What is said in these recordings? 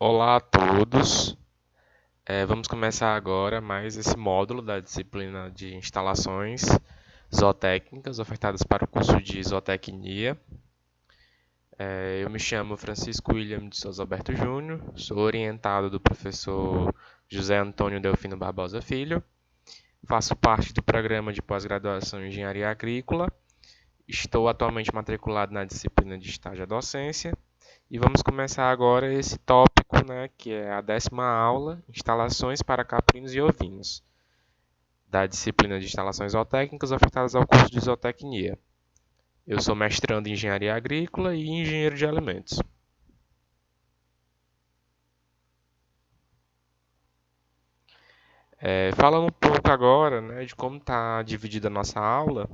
Olá a todos. Vamos começar agora mais esse módulo da disciplina de instalações zootécnicas ofertadas para o curso de zootecnia. Eu me chamo Francisco William de Souza Alberto Júnior, sou orientado do professor José Antônio Delfino Barbosa Filho, faço parte do programa de pós-graduação em Engenharia Agrícola, estou atualmente matriculado na disciplina de estágio à docência. E vamos começar agora esse tópico, né, que é a 10ª aula, instalações para caprinos e ovinos, da disciplina de instalações zootécnicas ofertadas ao curso de zootecnia. Eu sou mestrando em engenharia agrícola e engenheiro de alimentos. Falando um pouco agora, né, de como está dividida a nossa aula,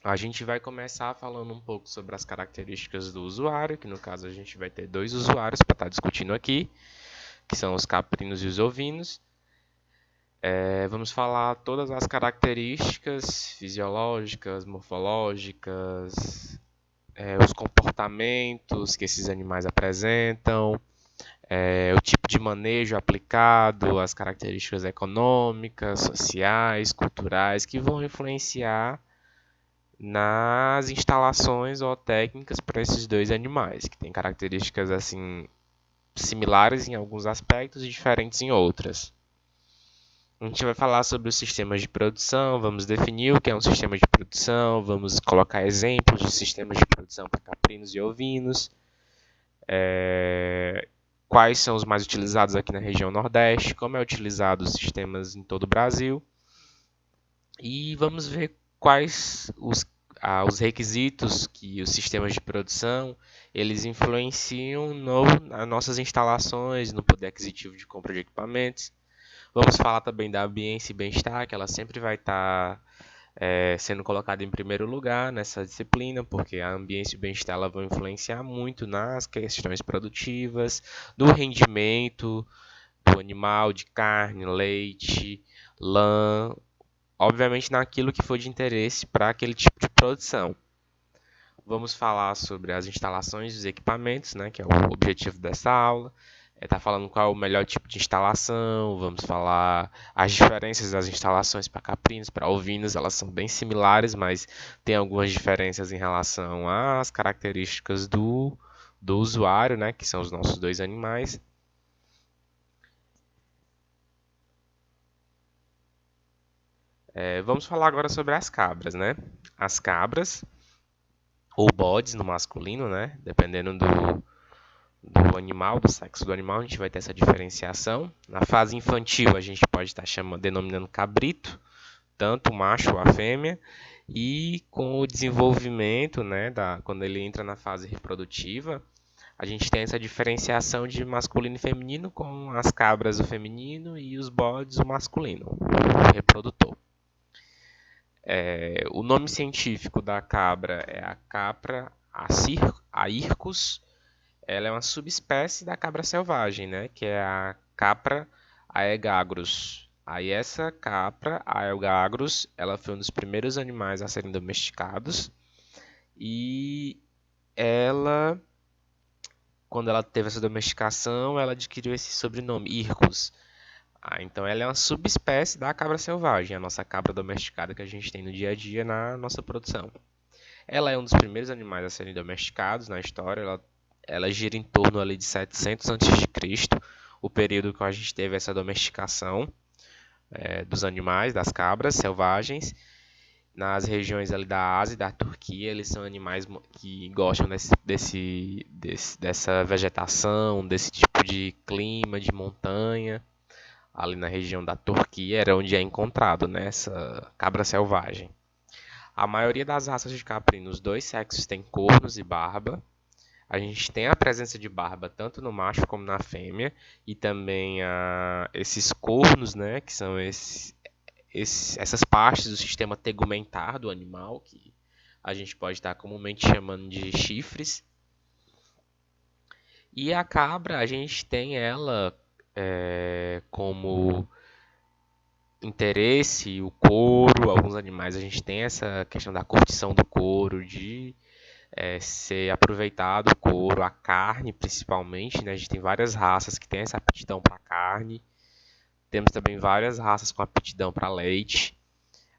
a gente vai começar falando um pouco sobre as características do usuário, que no caso a gente vai ter dois usuários para estar discutindo aqui, que são os caprinos e os ovinos. Vamos falar todas as características fisiológicas, morfológicas, os comportamentos que esses animais apresentam, o tipo de manejo aplicado, as características econômicas, sociais, culturais, que vão influenciar nas instalações ou técnicas para esses dois animais, que têm características assim similares em alguns aspectos e diferentes em outras. A gente vai falar sobre os sistemas de produção, vamos definir o que é um sistema de produção, vamos colocar exemplos de sistemas de produção para caprinos e ovinos, quais são os mais utilizados aqui na região Nordeste, como é utilizado os sistemas em todo o Brasil, e vamos ver quais os requisitos que os sistemas de produção eles influenciam nas nossas instalações, no poder aquisitivo de compra de equipamentos. Vamos falar também da ambiência e bem-estar, que ela sempre vai estar sendo colocada em primeiro lugar nessa disciplina, porque a ambiência e o bem-estar ela vão influenciar muito nas questões produtivas, do rendimento do animal, de carne, leite, lã, obviamente naquilo que for de interesse para aquele tipo de produção. Vamos falar sobre as instalações dos equipamentos, né, que é o objetivo dessa aula. Tá falando qual é o melhor tipo de instalação, vamos falar as diferenças das instalações para caprinos, para ovinos, elas são bem similares, mas tem algumas diferenças em relação às características do usuário, né, que são os nossos dois animais. Vamos falar agora sobre as cabras, né? As cabras, ou bodes no masculino, né, dependendo do animal, do sexo do animal, a gente vai ter essa diferenciação. Na fase infantil, a gente pode estar denominando cabrito, tanto o macho ou a fêmea, e com o desenvolvimento, né, quando ele entra na fase reprodutiva, a gente tem essa diferenciação de masculino e feminino, com as cabras o feminino e os bodes o masculino, o reprodutor. O nome científico da cabra é a Capra aircus. Ela é uma subespécie da cabra selvagem, né? Que é a Capra aegagrus. Aí essa Capra aegagrus, ela foi um dos primeiros animais a serem domesticados e ela, quando ela teve essa domesticação, ela adquiriu esse sobrenome, Ircus. Então ela é uma subespécie da cabra selvagem, a nossa cabra domesticada que a gente tem no dia a dia na nossa produção. Ela é um dos primeiros animais a serem domesticados na história. Ela gira em torno ali de 700 a.C., o período que a gente teve essa domesticação dos animais, das cabras selvagens. Nas regiões ali da Ásia e da Turquia, eles são animais que gostam dessa vegetação, desse tipo de clima, de montanha. Ali na região da Turquia era onde é encontrado, né, essa cabra selvagem. A maioria das raças de caprino, os dois sexos têm cornos e barba. A gente tem a presença de barba tanto no macho como na fêmea, e também esses cornos, né, que são essas partes do sistema tegumentar do animal, que a gente pode estar comumente chamando de chifres. E a cabra, a gente tem ela como interesse, o couro. Alguns animais a gente tem essa questão da curtição do couro, de ser aproveitado o couro, a carne principalmente, né? A gente tem várias raças que têm essa aptidão para carne. Temos também várias raças com aptidão para leite.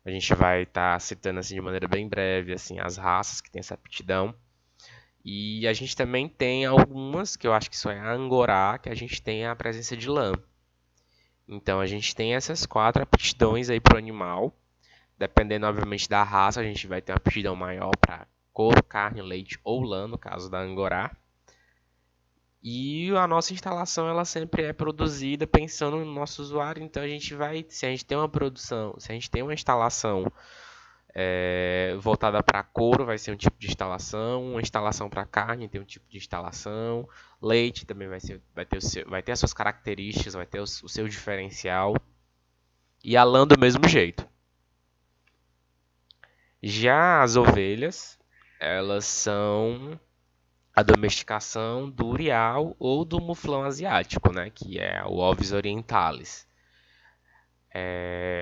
A gente vai estar citando assim de maneira bem breve assim as raças que têm essa aptidão. E a gente também tem algumas que eu acho que só é a Angorá, que a gente tem a presença de lã. Então a gente tem essas 4 aptidões aí para o animal. Dependendo, obviamente, da raça, a gente vai ter uma aptidão maior para couro, carne, leite ou lã, no caso da Angorá. E a nossa instalação ela sempre é produzida pensando no nosso usuário. Então a gente vai, se a gente tem uma produção, se a gente tem uma instalação voltada para couro, vai ser um tipo de instalação. Uma instalação para carne tem um tipo de instalação. Leite também vai ter as suas características, vai ter o seu diferencial. E a lã do mesmo jeito. Já as ovelhas, elas são a domesticação do urial ou do muflão asiático, né, que é o Ovis orientalis.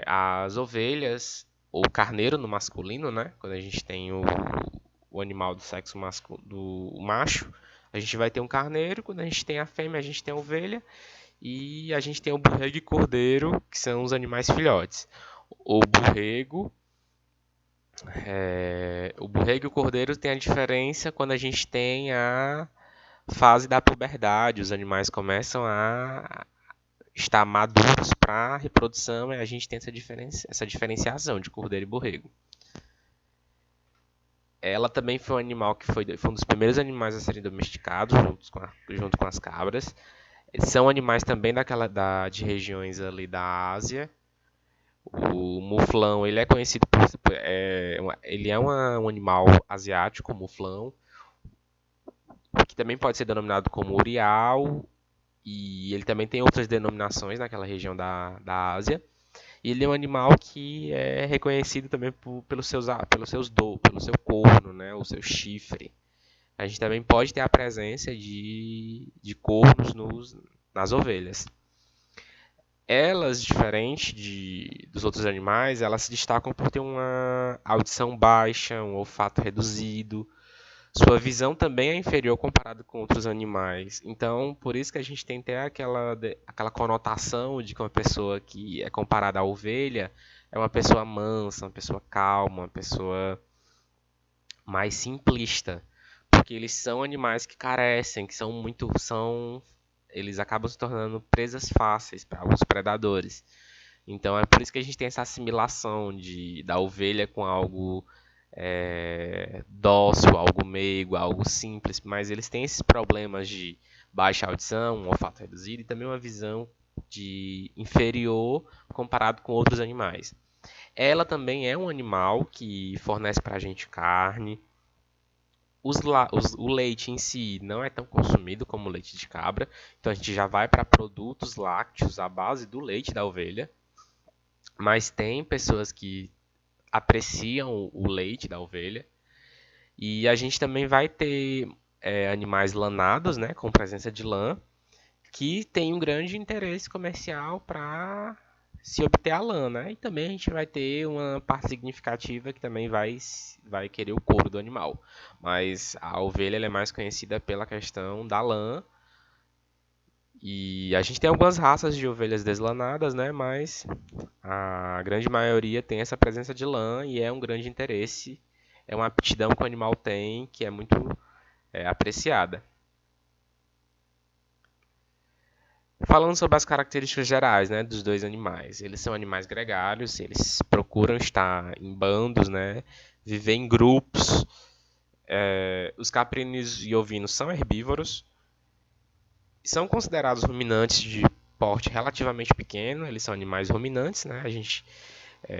As ovelhas, ou carneiro no masculino, né, quando a gente tem o animal do sexo do macho, a gente vai ter um carneiro, quando a gente tem a fêmea, a gente tem a ovelha, e a gente tem o borrego e cordeiro, que são os animais filhotes. O borrego e o cordeiro tem a diferença quando a gente tem a fase da puberdade. Os animais começam a estar maduros para a reprodução e a gente tem essa diferenciação de cordeiro e borrego. Ela também foi um animal que foi um dos primeiros animais a serem domesticados junto com as cabras. São animais também de regiões ali da Ásia. O muflão, ele é conhecido ele é um animal asiático, o muflão, que também pode ser denominado como urial, e ele também tem outras denominações naquela região da Ásia. E ele é um animal que é reconhecido também pelo seu corno, né, o seu chifre. A gente também pode ter a presença de cornos nas ovelhas. Elas, diferente dos outros animais, elas se destacam por ter uma audição baixa, um olfato reduzido. Sua visão também é inferior comparado com outros animais. Então, por isso que a gente tem até aquela conotação de que uma pessoa que é comparada à ovelha é uma pessoa mansa, uma pessoa calma, uma pessoa mais simplista. Porque eles são animais que carecem, eles acabam se tornando presas fáceis para alguns predadores. Então é por isso que a gente tem essa assimilação da ovelha com algo dócil, algo meigo, algo simples, mas eles têm esses problemas de baixa audição, um olfato reduzido e também uma visão de inferior comparado com outros animais. Ela também é um animal que fornece para a gente carne. O leite em si não é tão consumido como o leite de cabra, então a gente já vai para produtos lácteos à base do leite da ovelha. Mas tem pessoas que apreciam o leite da ovelha. E a gente também vai ter animais lanados, né, com presença de lã, que tem um grande interesse comercial para se obter a lã, né? E também a gente vai ter uma parte significativa que também vai querer o couro do animal. Mas a ovelha ela é mais conhecida pela questão da lã. E a gente tem algumas raças de ovelhas deslanadas, né? Mas a grande maioria tem essa presença de lã e é um grande interesse. É uma aptidão que o animal tem que é muito apreciada. Falando sobre as características gerais, né, dos dois animais. Eles são animais gregários, eles procuram estar em bandos, né, viver em grupos. Os caprinos e ovinos são herbívoros. São considerados ruminantes de porte relativamente pequeno. Eles são animais ruminantes, né? A gente,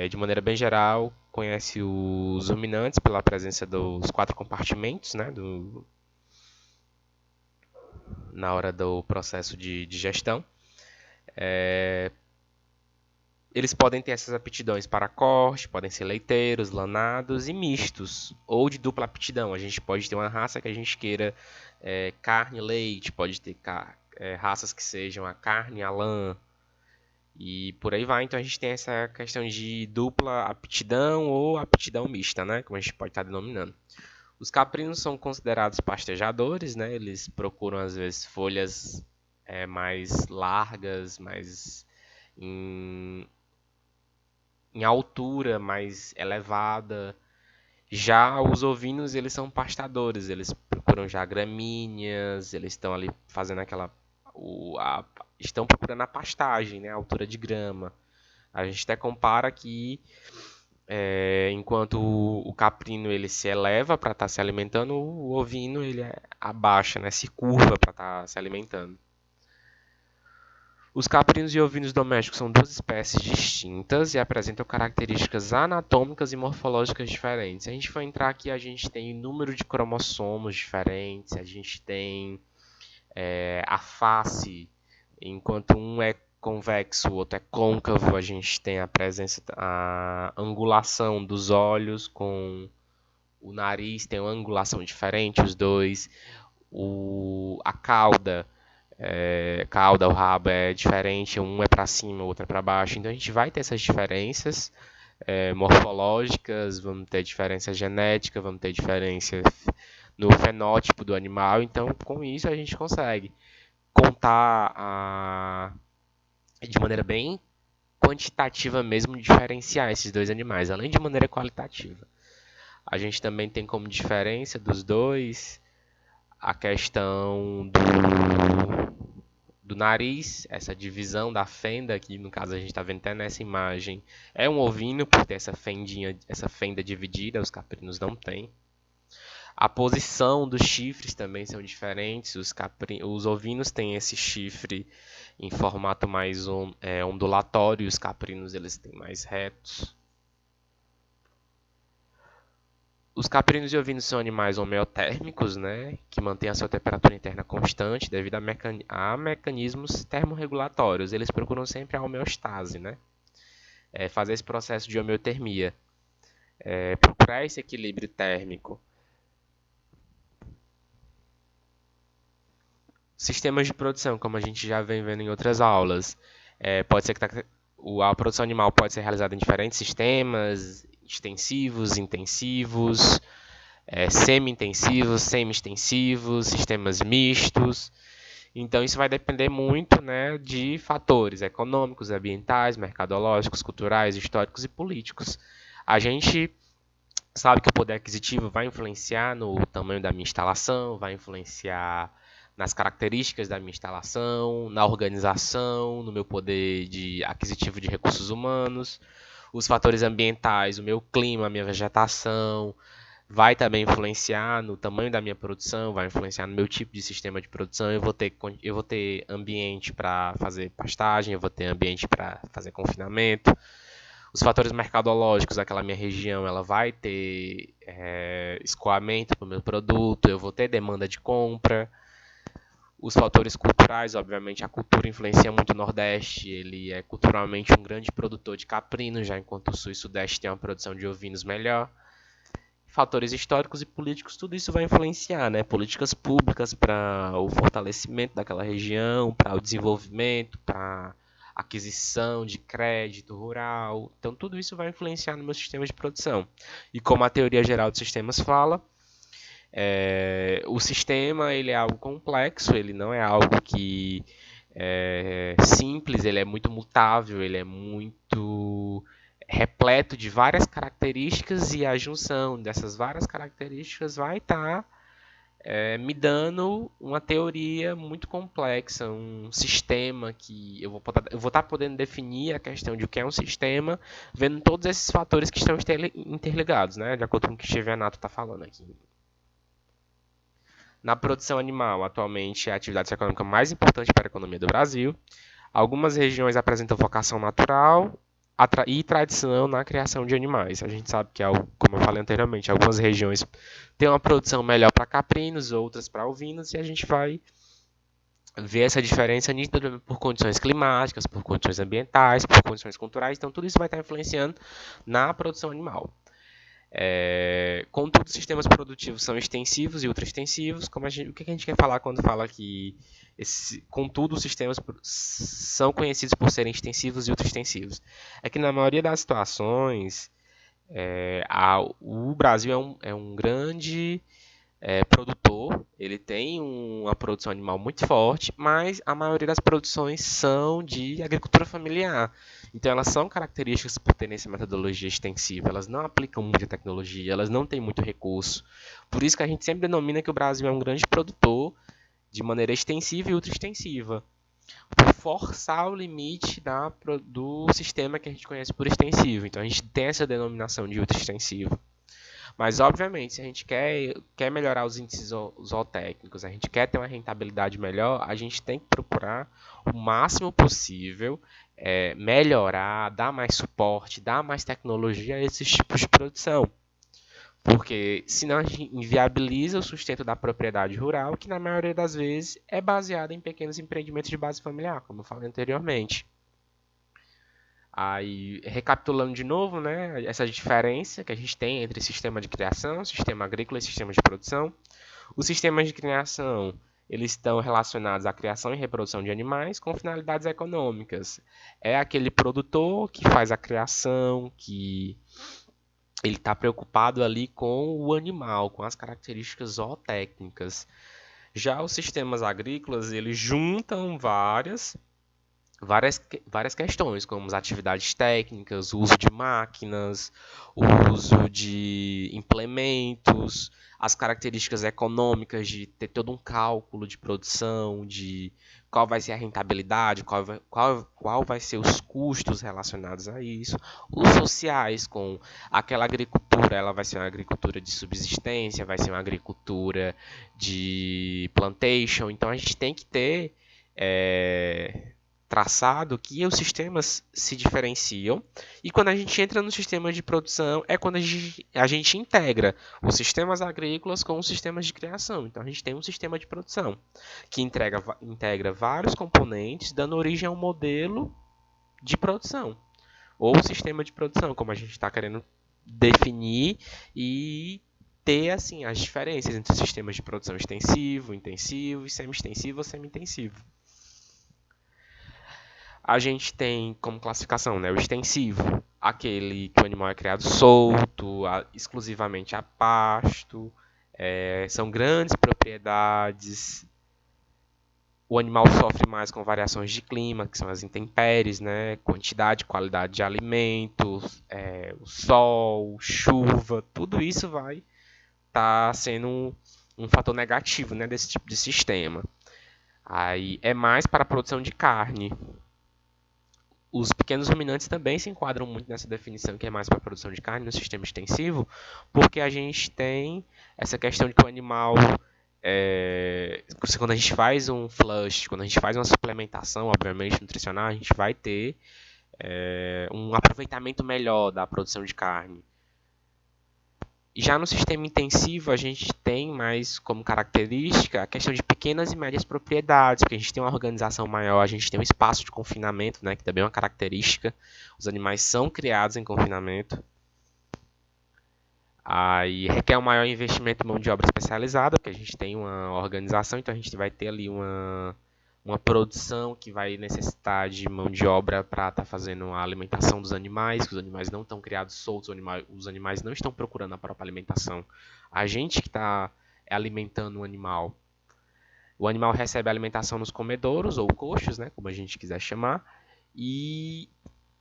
de maneira bem geral, conhece os ruminantes pela presença dos 4 compartimentos, né, na hora do processo de digestão. Eles podem ter essas aptidões para corte, podem ser leiteiros, lanados e mistos, ou de dupla aptidão. A gente pode ter uma raça que a gente queira carne e leite, pode ter raças que sejam a carne e a lã, e por aí vai. Então a gente tem essa questão de dupla aptidão ou aptidão mista, né, como a gente pode estar denominando. Os caprinos são considerados pastejadores, né? Eles procuram às vezes folhas mais largas, mais em, em altura, mais elevada. Já os ovinos, eles são pastadores, eles procuram já gramíneas, eles estão ali fazendo estão procurando a pastagem, né? A altura de grama. A gente até compara que enquanto o caprino ele se eleva para estar se alimentando, o ovino ele abaixa, né? Se curva para estar se alimentando. Os caprinos e ovinos domésticos são duas espécies distintas e apresentam características anatômicas e morfológicas diferentes. Se a gente for entrar aqui, a gente tem número de cromossomos diferentes, a gente tem a face, enquanto um é convexo, o outro é côncavo, a gente tem a angulação dos olhos com o nariz, tem uma angulação diferente, os dois, a cauda, o rabo é diferente, um é para cima, o outro é para baixo, então a gente vai ter essas diferenças morfológicas, vamos ter diferença genética, vamos ter diferença no fenótipo do animal, então com isso a gente consegue contar de maneira bem quantitativa mesmo diferenciar esses dois animais, além de maneira qualitativa. A gente também tem como diferença dos dois a questão do nariz, essa divisão da fenda, que no caso a gente está vendo até nessa imagem, é um ovino por ter essa fenda dividida, os caprinos não têm. A posição dos chifres também são diferentes. Os ovinos têm esse chifre em formato mais ondulatório, os caprinos eles têm mais retos. Os caprinos e ovinos são animais homeotérmicos, né, que mantêm a sua temperatura interna constante devido a mecanismos termorregulatórios. Eles procuram sempre a homeostase, né, fazer esse processo de homeotermia, procurar esse equilíbrio térmico. Sistemas de produção, como a gente já vem vendo em outras aulas, pode ser que a produção animal pode ser realizada em diferentes sistemas, extensivos, intensivos, semi-intensivos, semi-extensivos, sistemas mistos. Então isso vai depender muito, né, de fatores econômicos, ambientais, mercadológicos, culturais, históricos e políticos. A gente sabe que o poder aquisitivo vai influenciar no tamanho da minha instalação, vai influenciar nas características da minha instalação, na organização, no meu poder aquisitivo de recursos humanos, os fatores ambientais, o meu clima, a minha vegetação, vai também influenciar no tamanho da minha produção, vai influenciar no meu tipo de sistema de produção. Eu vou ter ambiente para fazer pastagem, eu vou ter ambiente para fazer confinamento. Os fatores mercadológicos, aquela minha região, ela vai ter escoamento para o meu produto, eu vou ter demanda de compra. Os fatores culturais, obviamente, a cultura influencia muito o Nordeste, ele é culturalmente um grande produtor de caprinos, já enquanto o Sul e Sudeste tem uma produção de ovinos melhor. Fatores históricos e políticos, tudo isso vai influenciar, né? Políticas públicas para o fortalecimento daquela região, para o desenvolvimento, para aquisição de crédito rural. Então, tudo isso vai influenciar no meu sistema de produção. E como a teoria geral de sistemas fala, o sistema ele é algo complexo, ele não é algo que é simples, ele é muito mutável, ele é muito repleto de várias características e a junção dessas várias características vai estar me dando uma teoria muito complexa, um sistema que eu vou estar podendo definir a questão de o que é um sistema, vendo todos esses fatores que estão interligados, né, de acordo com o que o Stevenato está falando aqui. Na produção animal, atualmente é a atividade econômica mais importante para a economia do Brasil. Algumas regiões apresentam vocação natural e tradição na criação de animais. A gente sabe que, como eu falei anteriormente, algumas regiões têm uma produção melhor para caprinos, outras para ovinos, e a gente vai ver essa diferença nítida por condições climáticas, por condições ambientais, por condições culturais. Então, tudo isso vai estar influenciando na produção animal. Contudo, os sistemas produtivos são extensivos e ultraextensivos. O que a gente quer falar quando fala que, contudo, os sistemas são conhecidos por serem extensivos e ultraextensivos? É que na maioria das situações, O Brasil é um grande produtor, ele tem uma produção animal muito forte, mas a maioria das produções são de agricultura familiar. Então elas são características por terem essa metodologia extensiva, elas não aplicam muita tecnologia, elas não têm muito recurso. Por isso que a gente sempre denomina que o Brasil é um grande produtor de maneira extensiva e ultra extensiva, por forçar o limite do sistema que a gente conhece por extensivo. Então a gente tem essa denominação de ultra extensivo. Mas, obviamente, se a gente quer melhorar os índices zootécnicos, a gente quer ter uma rentabilidade melhor, a gente tem que procurar o máximo possível melhorar, dar mais suporte, dar mais tecnologia a esses tipos de produção. Porque senão a gente inviabiliza o sustento da propriedade rural, que na maioria das vezes é baseado em pequenos empreendimentos de base familiar, como eu falei anteriormente. Aí, recapitulando de novo, né, essa diferença que a gente tem entre sistema de criação, sistema agrícola e sistema de produção. Os sistemas de criação, eles estão relacionados à criação e reprodução de animais com finalidades econômicas. É aquele produtor que faz a criação, que ele está preocupado ali com o animal, com as características zootécnicas. Já os sistemas agrícolas, eles juntam várias questões, como as atividades técnicas, o uso de máquinas, o uso de implementos, as características econômicas de ter todo um cálculo de produção, de qual vai ser a rentabilidade, qual vai ser os custos relacionados a isso, os sociais, com aquela agricultura, ela vai ser uma agricultura de subsistência, vai ser uma agricultura de plantation, então a gente tem que ter traçado que os sistemas se diferenciam, e quando a gente entra no sistema de produção é quando a gente integra os sistemas agrícolas com os sistemas de criação. Então a gente tem um sistema de produção que integra vários componentes, dando origem a um modelo de produção, ou sistema de produção, como a gente está querendo definir e ter assim as diferenças entre os sistemas de produção extensivo, intensivo, semi-extensivo ou semi-intensivo. A gente tem como classificação, né, o extensivo, aquele que o animal é criado solto, exclusivamente a pasto, são grandes propriedades, o animal sofre mais com variações de clima, que são as intempéries, né, quantidade e qualidade de alimentos, o sol, chuva, tudo isso vai estar sendo um fator negativo, né, desse tipo de sistema. Aí é mais para a produção de carne. Os pequenos ruminantes também se enquadram muito nessa definição, que é mais para a produção de carne no sistema extensivo, porque a gente tem essa questão de que o animal, quando a gente faz um flush, quando a gente faz uma suplementação, obviamente, nutricional, a gente vai ter um aproveitamento melhor da produção de carne. Já no sistema intensivo, a gente tem mais como característica a questão de pequenas e médias propriedades, porque a gente tem uma organização maior, a gente tem um espaço de confinamento, né, que também é uma característica. Os animais são criados em confinamento. Aí requer um maior investimento em mão de obra especializada, porque a gente tem uma organização, então a gente vai ter ali uma produção que vai necessitar de mão de obra para estar fazendo a alimentação dos animais, que os animais não estão criados soltos, os animais não estão procurando a própria alimentação. A gente que está alimentando o animal. O animal recebe a alimentação nos comedouros, ou coxos, né, como a gente quiser chamar, e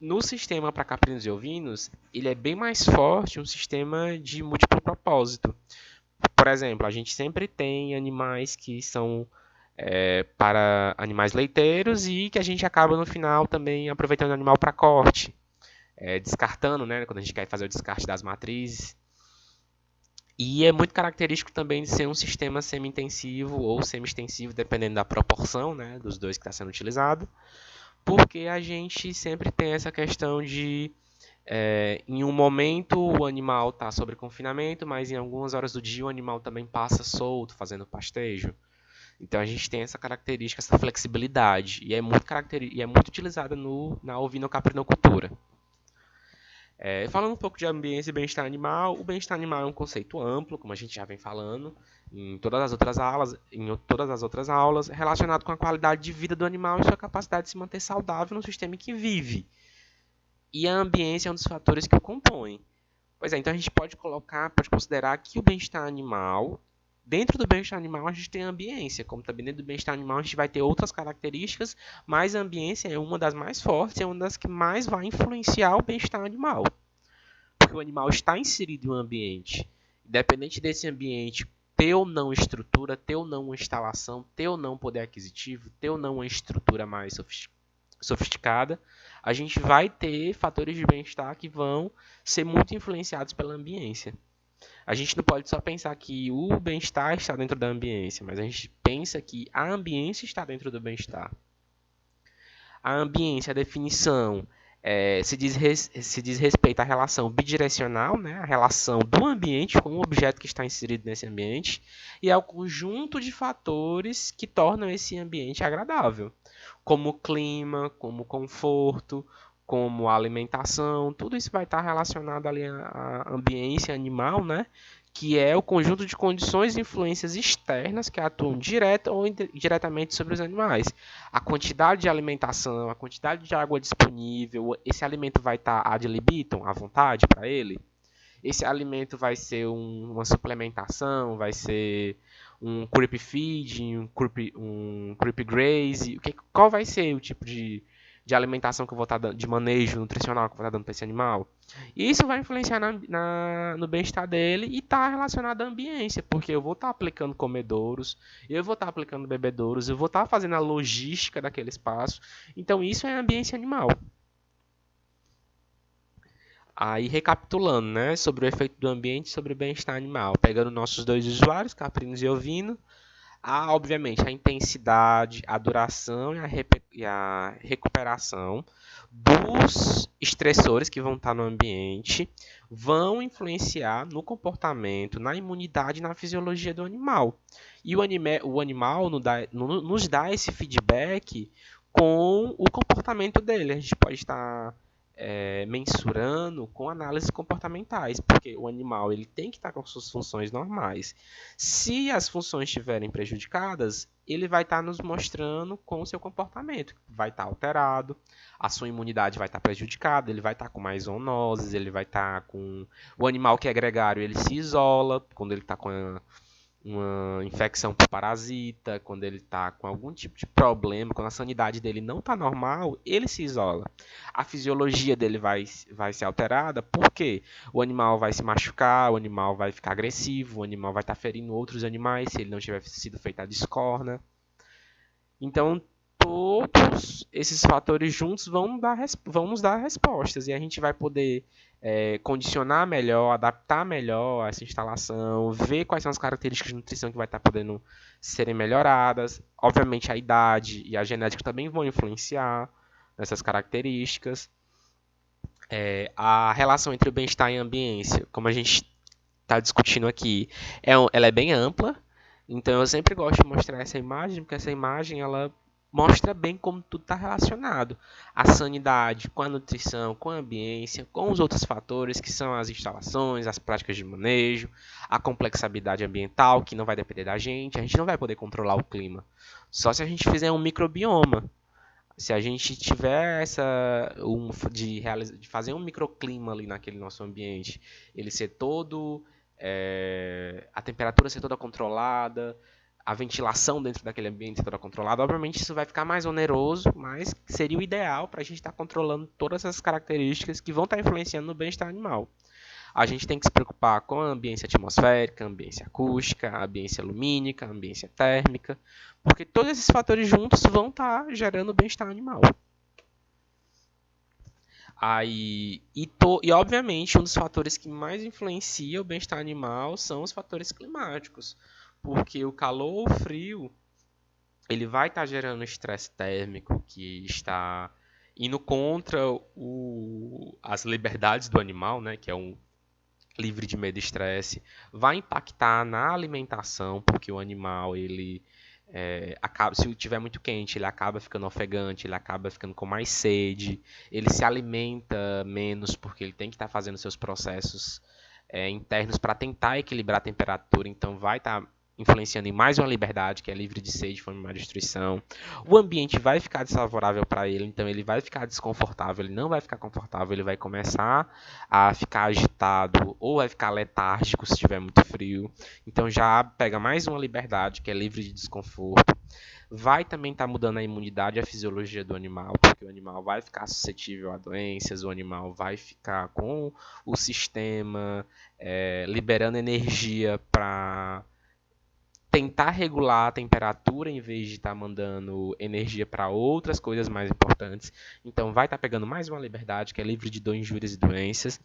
no sistema para caprinos e ovinos, ele é bem mais forte, um sistema de múltiplo propósito. Por exemplo, a gente sempre tem animais que são para animais leiteiros e que a gente acaba no final também aproveitando o animal para corte, descartando, né, quando a gente quer fazer o descarte das matrizes. E é muito característico também de ser um sistema semi-intensivo ou semi-extensivo, dependendo da proporção, né, dos dois que está sendo utilizado, porque a gente sempre tem essa questão de em um momento o animal está sob confinamento, mas em algumas horas do dia o animal também passa solto, fazendo pastejo. Então a gente tem essa característica, essa flexibilidade, e é muito utilizada na ovinocaprinocultura. Falando um pouco de ambiência e bem-estar animal, o bem-estar animal é um conceito amplo, como a gente já vem falando em todas as outras aulas, relacionado com a qualidade de vida do animal e sua capacidade de se manter saudável no sistema em que vive. E a ambiência é um dos fatores que o compõem. Pois é, então a gente pode considerar que o bem-estar animal, dentro do bem-estar animal a gente tem a ambiência, como também dentro do bem-estar animal a gente vai ter outras características, mas a ambiência é uma das mais fortes, é uma das que mais vai influenciar o bem-estar animal, porque o animal está inserido em um ambiente, independente desse ambiente ter ou não estrutura, ter ou não uma instalação, ter ou não poder aquisitivo, ter ou não uma estrutura mais sofisticada, a gente vai ter fatores de bem-estar que vão ser muito influenciados pela ambiência. A gente não pode só pensar que o bem-estar está dentro da ambiência, mas a gente pensa que a ambiência está dentro do bem-estar. A ambiência, a definição, se diz respeito à relação bidirecional, né, a relação do ambiente com o objeto que está inserido nesse ambiente, e ao conjunto de fatores que tornam esse ambiente agradável, como o clima, como o conforto, como a alimentação, tudo isso vai estar relacionado ali à ambiência animal, né? Que é o conjunto de condições e influências externas que atuam direta ou indiretamente sobre os animais. A quantidade de alimentação, a quantidade de água disponível, esse alimento vai estar ad libitum, à vontade para ele? Esse alimento vai ser uma suplementação, vai ser um creep feed, um creep graze, qual vai ser o tipo de alimentação que eu vou estar dando, de manejo nutricional que eu vou estar dando para esse animal? E isso vai influenciar no bem-estar dele e está relacionado à ambiência, porque eu vou estar aplicando comedouros, eu vou estar aplicando bebedouros, eu vou estar fazendo a logística daquele espaço. Então isso é ambiência animal. Aí, recapitulando, né, sobre o efeito do ambiente sobre o bem-estar animal, pegando nossos dois usuários, caprinos e ovino, há, obviamente, a intensidade, a duração e a recuperação dos estressores que vão estar no ambiente vão influenciar no comportamento, na imunidade e na fisiologia do animal. E o animal nos dá esse feedback com o comportamento dele. A gente pode estar mensurando com análises comportamentais, porque o animal ele tem que estar com suas funções normais. Se as funções estiverem prejudicadas, ele vai estar nos mostrando com o seu comportamento, vai estar alterado, a sua imunidade vai estar prejudicada, ele vai estar com mais zoonoses, ele vai estar com... O animal que é gregário, ele se isola quando ele está com uma infecção por parasita, quando ele está com algum tipo de problema, quando a sanidade dele não está normal, ele se isola. A fisiologia dele vai ser alterada, porque o animal vai se machucar, o animal vai ficar agressivo, o animal vai estar ferindo outros animais se ele não tiver sido feito a descorna. Então, todos esses fatores juntos vão nos dar respostas e a gente vai poder condicionar melhor, adaptar melhor essa instalação, ver quais são as características de nutrição que vai estar podendo serem melhoradas. Obviamente, a idade e a genética também vão influenciar nessas características. A relação entre o bem-estar e a ambiência, como a gente está discutindo aqui, ela é bem ampla. Então, eu sempre gosto de mostrar essa imagem, porque essa imagem ela mostra bem como tudo está relacionado. A sanidade com a nutrição, com a ambiência, com os outros fatores que são as instalações, as práticas de manejo, a complexidade ambiental, que não vai depender da gente. A gente não vai poder controlar o clima. Só se a gente fizer um microbioma. Se a gente tiver de fazer um microclima ali naquele nosso ambiente, ele ser todo... a temperatura ser toda controlada, a ventilação dentro daquele ambiente ser toda controlada, obviamente isso vai ficar mais oneroso, mas seria o ideal para a gente estar controlando todas essas características que vão estar influenciando no bem-estar animal. A gente tem que se preocupar com a ambiência atmosférica, a ambiência acústica, a ambiência lumínica, a ambiência térmica, porque todos esses fatores juntos vão estar gerando bem-estar animal. E obviamente um dos fatores que mais influencia o bem-estar animal são os fatores climáticos, porque o calor ou o frio ele vai estar gerando estresse térmico que está indo contra as liberdades do animal, né, que é um livre de medo e estresse, vai impactar na alimentação, porque o animal ele se tiver muito quente, ele acaba ficando ofegante, ele acaba ficando com mais sede, ele se alimenta menos porque ele tem que estar fazendo seus processos internos para tentar equilibrar a temperatura, então vai estar influenciando em mais uma liberdade, que é livre de sede, fome e má destruição. O ambiente vai ficar desfavorável para ele, então ele vai ficar desconfortável, ele não vai ficar confortável, ele vai começar a ficar agitado ou vai ficar letárgico se estiver muito frio. Então já pega mais uma liberdade, que é livre de desconforto. Vai também estar mudando a imunidade e a fisiologia do animal, porque o animal vai ficar suscetível a doenças, o animal vai ficar com o sistema liberando energia para tentar regular a temperatura em vez de estar mandando energia para outras coisas mais importantes. Então vai estar pegando mais uma liberdade, que é livre de dor, injúrias e doenças.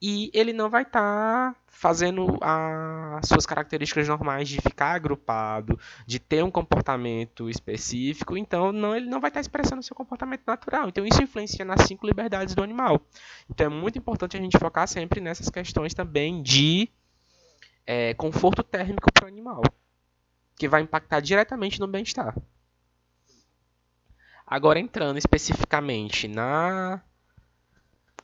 E ele não vai estar fazendo as suas características normais de ficar agrupado, de ter um comportamento específico. Então ele não vai estar expressando o seu comportamento natural. Então isso influencia nas 5 liberdades do animal. Então é muito importante a gente focar sempre nessas questões também de conforto térmico para o animal, que vai impactar diretamente no bem-estar. Agora entrando especificamente na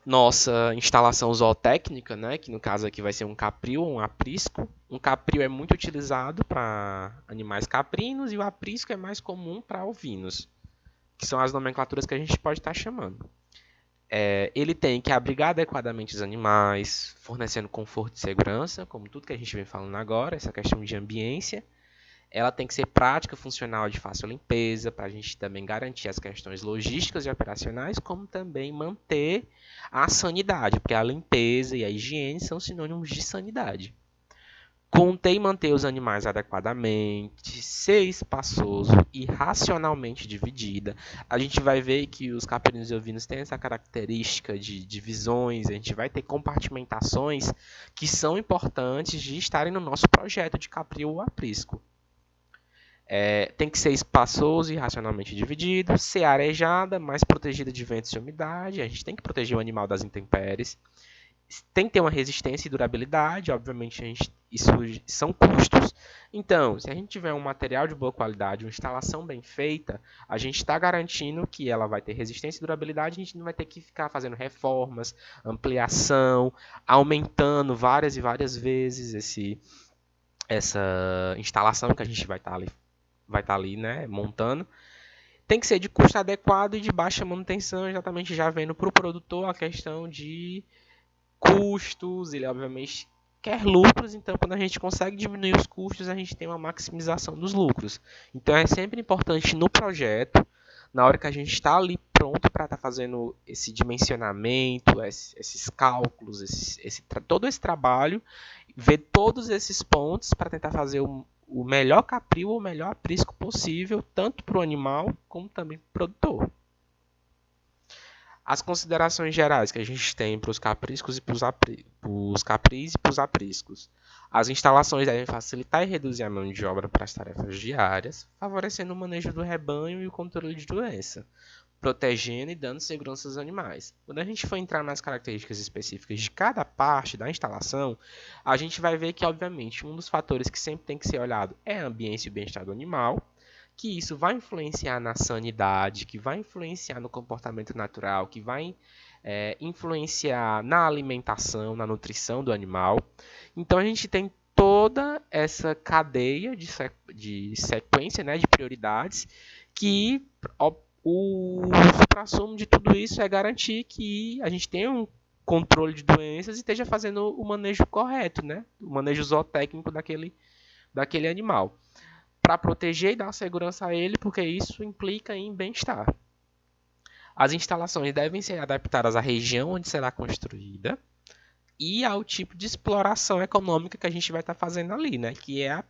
nossa instalação zootécnica, né, que no caso aqui vai ser um capril ou um aprisco. Um capril é muito utilizado para animais caprinos e o aprisco é mais comum para ovinos, que são as nomenclaturas que a gente pode estar chamando. Ele tem que abrigar adequadamente os animais, fornecendo conforto e segurança, como tudo que a gente vem falando agora, essa questão de ambiência. Ela tem que ser prática, funcional, de fácil limpeza, para a gente também garantir as questões logísticas e operacionais, como também manter a sanidade, porque a limpeza e a higiene são sinônimos de sanidade. Conter e manter os animais adequadamente, ser espaçoso e racionalmente dividida. A gente vai ver que os caprinos e ovinos têm essa característica de divisões, a gente vai ter compartimentações que são importantes de estarem no nosso projeto de capril ou aprisco. Tem que ser espaçoso e racionalmente dividido, ser arejada, mas protegida de ventos e umidade. A gente tem que proteger o animal das intempéries. Tem que ter uma resistência e durabilidade. Obviamente, isso são custos. Então, se a gente tiver um material de boa qualidade, uma instalação bem feita, a gente está garantindo que ela vai ter resistência e durabilidade. A gente não vai ter que ficar fazendo reformas, ampliação, aumentando várias e várias vezes essa instalação que a gente vai estar ali, né, montando. Tem que ser de custo adequado e de baixa manutenção, exatamente já vendo para o produtor a questão de custos. Ele obviamente quer lucros, então quando a gente consegue diminuir os custos, a gente tem uma maximização dos lucros. Então é sempre importante no projeto, na hora que a gente está ali pronto para estar fazendo esse dimensionamento, esses cálculos, todo esse trabalho, ver todos esses pontos para tentar fazer o melhor capril ou o melhor aprisco possível, tanto para o animal como também para o produtor. As considerações gerais que a gente tem para os capriscos e para os capris e para os apriscos. As instalações devem facilitar e reduzir a mão de obra para as tarefas diárias, favorecendo o manejo do rebanho e o controle de doença, protegendo e dando segurança aos animais. Quando a gente for entrar nas características específicas de cada parte da instalação, a gente vai ver que, obviamente, um dos fatores que sempre tem que ser olhado é a ambiência e o bem-estar do animal, que isso vai influenciar na sanidade, que vai influenciar no comportamento natural, que vai influenciar na alimentação, na nutrição do animal. Então a gente tem toda essa cadeia de sequência, né, de prioridades, que o suprassumo de tudo isso é garantir que a gente tenha um controle de doenças e esteja fazendo o manejo correto, né, o manejo zootécnico daquele animal, para proteger e dar segurança a ele, porque isso implica em bem-estar. As instalações devem ser adaptadas à região onde será construída e ao tipo de exploração econômica que a gente vai estar fazendo ali, né? Que é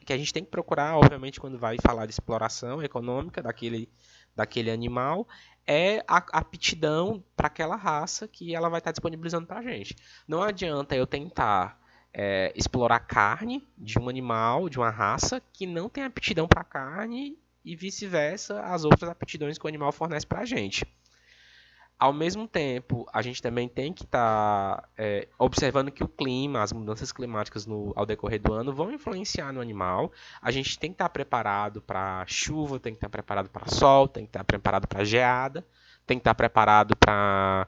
que a gente tem que procurar, obviamente, quando vai falar de exploração econômica daquele animal, é a aptidão para aquela raça que ela vai estar disponibilizando para a gente. Não adianta eu tentar explorar carne de um animal, de uma raça, que não tem aptidão para carne e vice-versa as outras aptidões que o animal fornece para a gente. Ao mesmo tempo, a gente também tem que estar observando que o clima, as mudanças climáticas ao decorrer do ano vão influenciar no animal. A gente tem que estar preparado para chuva, tem que estar preparado para sol, tem que estar preparado para geada, tem que estar preparado para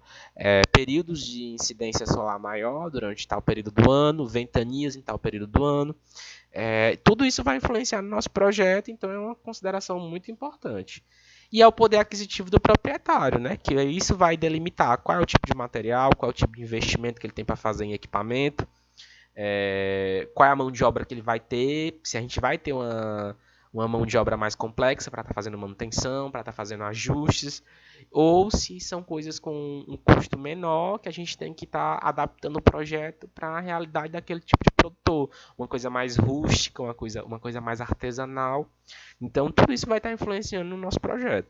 períodos de incidência solar maior durante tal período do ano, ventanias em tal período do ano. Tudo isso vai influenciar no nosso projeto, então é uma consideração muito importante. E é o poder aquisitivo do proprietário, né? Que isso vai delimitar qual é o tipo de material, qual é o tipo de investimento que ele tem para fazer em equipamento, qual é a mão de obra que ele vai ter, se a gente vai ter uma mão de obra mais complexa para estar fazendo manutenção, para estar fazendo ajustes, ou se são coisas com um custo menor que a gente tem que estar adaptando o projeto para a realidade daquele tipo de produtor, uma coisa mais rústica, uma coisa mais artesanal. Então, tudo isso vai estar influenciando no nosso projeto.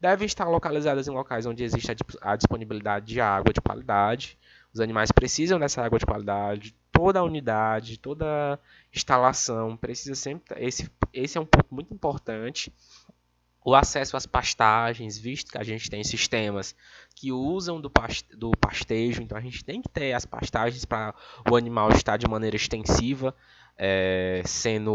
Devem estar localizadas em locais onde existe a disponibilidade de água de qualidade. Os animais precisam dessa água de qualidade. Toda a unidade, toda instalação precisa sempre. Esse é um ponto muito importante. O acesso às pastagens, visto que a gente tem sistemas que usam do pastejo, então a gente tem que ter as pastagens para o animal estar de maneira extensiva, sendo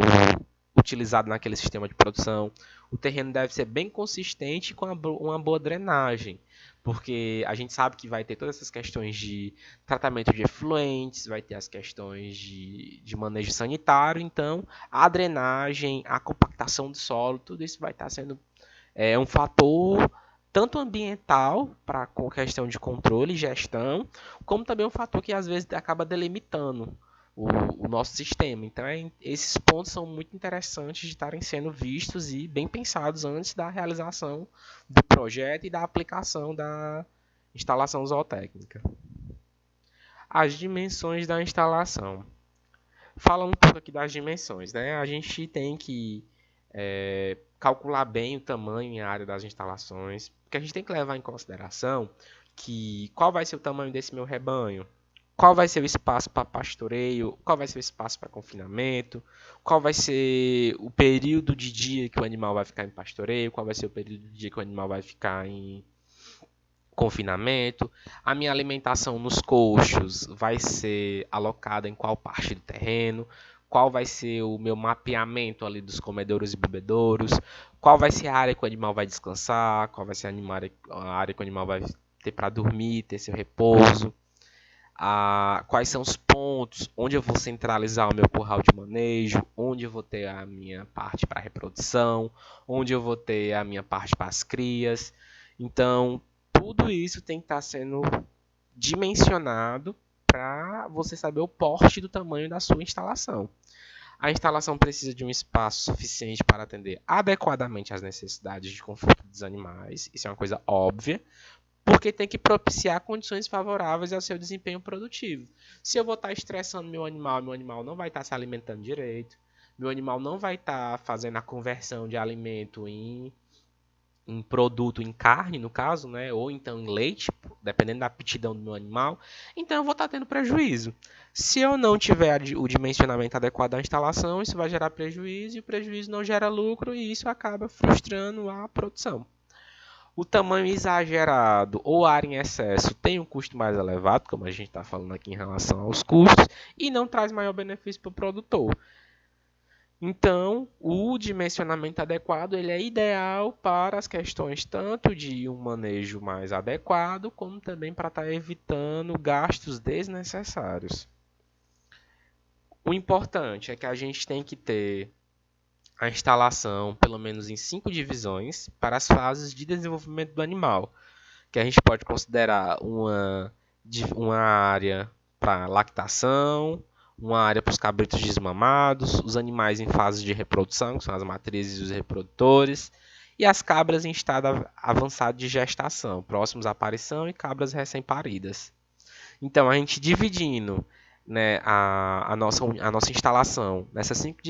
utilizado naquele sistema de produção. O terreno deve ser bem consistente com uma boa drenagem, porque a gente sabe que vai ter todas essas questões de tratamento de efluentes, vai ter as questões de manejo sanitário, então a drenagem, a compactação do solo, tudo isso vai estar sendo um fator tanto ambiental, para com questão de controle e gestão, como também um fator que às vezes acaba delimitando o nosso sistema. Então, esses pontos são muito interessantes de estarem sendo vistos e bem pensados antes da realização do projeto e da aplicação da instalação zootécnica. As dimensões da instalação. Falando um pouco aqui das dimensões, né? A gente tem que calcular bem o tamanho e a área das instalações, porque a gente tem que levar em consideração que qual vai ser o tamanho desse meu rebanho, qual vai ser o espaço para pastoreio, qual vai ser o espaço para confinamento, qual vai ser o período de dia que o animal vai ficar em pastoreio, qual vai ser o período de dia que o animal vai ficar em confinamento, a minha alimentação nos coxos vai ser alocada em qual parte do terreno, qual vai ser o meu mapeamento ali dos comedouros e bebedouros, qual vai ser a área que o animal vai descansar, qual vai ser a área que o animal vai ter para dormir, ter seu repouso, quais são os pontos onde eu vou centralizar o meu curral de manejo, onde eu vou ter a minha parte para reprodução, onde eu vou ter a minha parte para as crias. Então, tudo isso tem que estar sendo dimensionado para você saber o porte do tamanho da sua instalação. A instalação precisa de um espaço suficiente para atender adequadamente às necessidades de conforto dos animais, isso é uma coisa óbvia, porque tem que propiciar condições favoráveis ao seu desempenho produtivo. Se eu vou estar estressando meu animal não vai estar se alimentando direito, meu animal não vai estar fazendo a conversão de alimento em produto, em carne, no caso, né? Ou então em leite, dependendo da aptidão do meu animal, então eu vou estar tendo prejuízo. Se eu não tiver o dimensionamento adequado da instalação, isso vai gerar prejuízo, e o prejuízo não gera lucro, e isso acaba frustrando a produção. O tamanho exagerado ou área em excesso tem um custo mais elevado, como a gente está falando aqui em relação aos custos, e não traz maior benefício para o produtor. Então, o dimensionamento adequado ele é ideal para as questões tanto de um manejo mais adequado, como também para estar evitando gastos desnecessários. O importante é que a gente tem que ter a instalação pelo menos em 5 divisões para as fases de desenvolvimento do animal, que a gente pode considerar uma área para lactação, uma área para os cabritos desmamados, os animais em fase de reprodução, que são as matrizes e os reprodutores, e as cabras em estado avançado de gestação, próximos à aparição, e cabras recém-paridas. Então, a gente dividindo, né, a nossa instalação nessas 5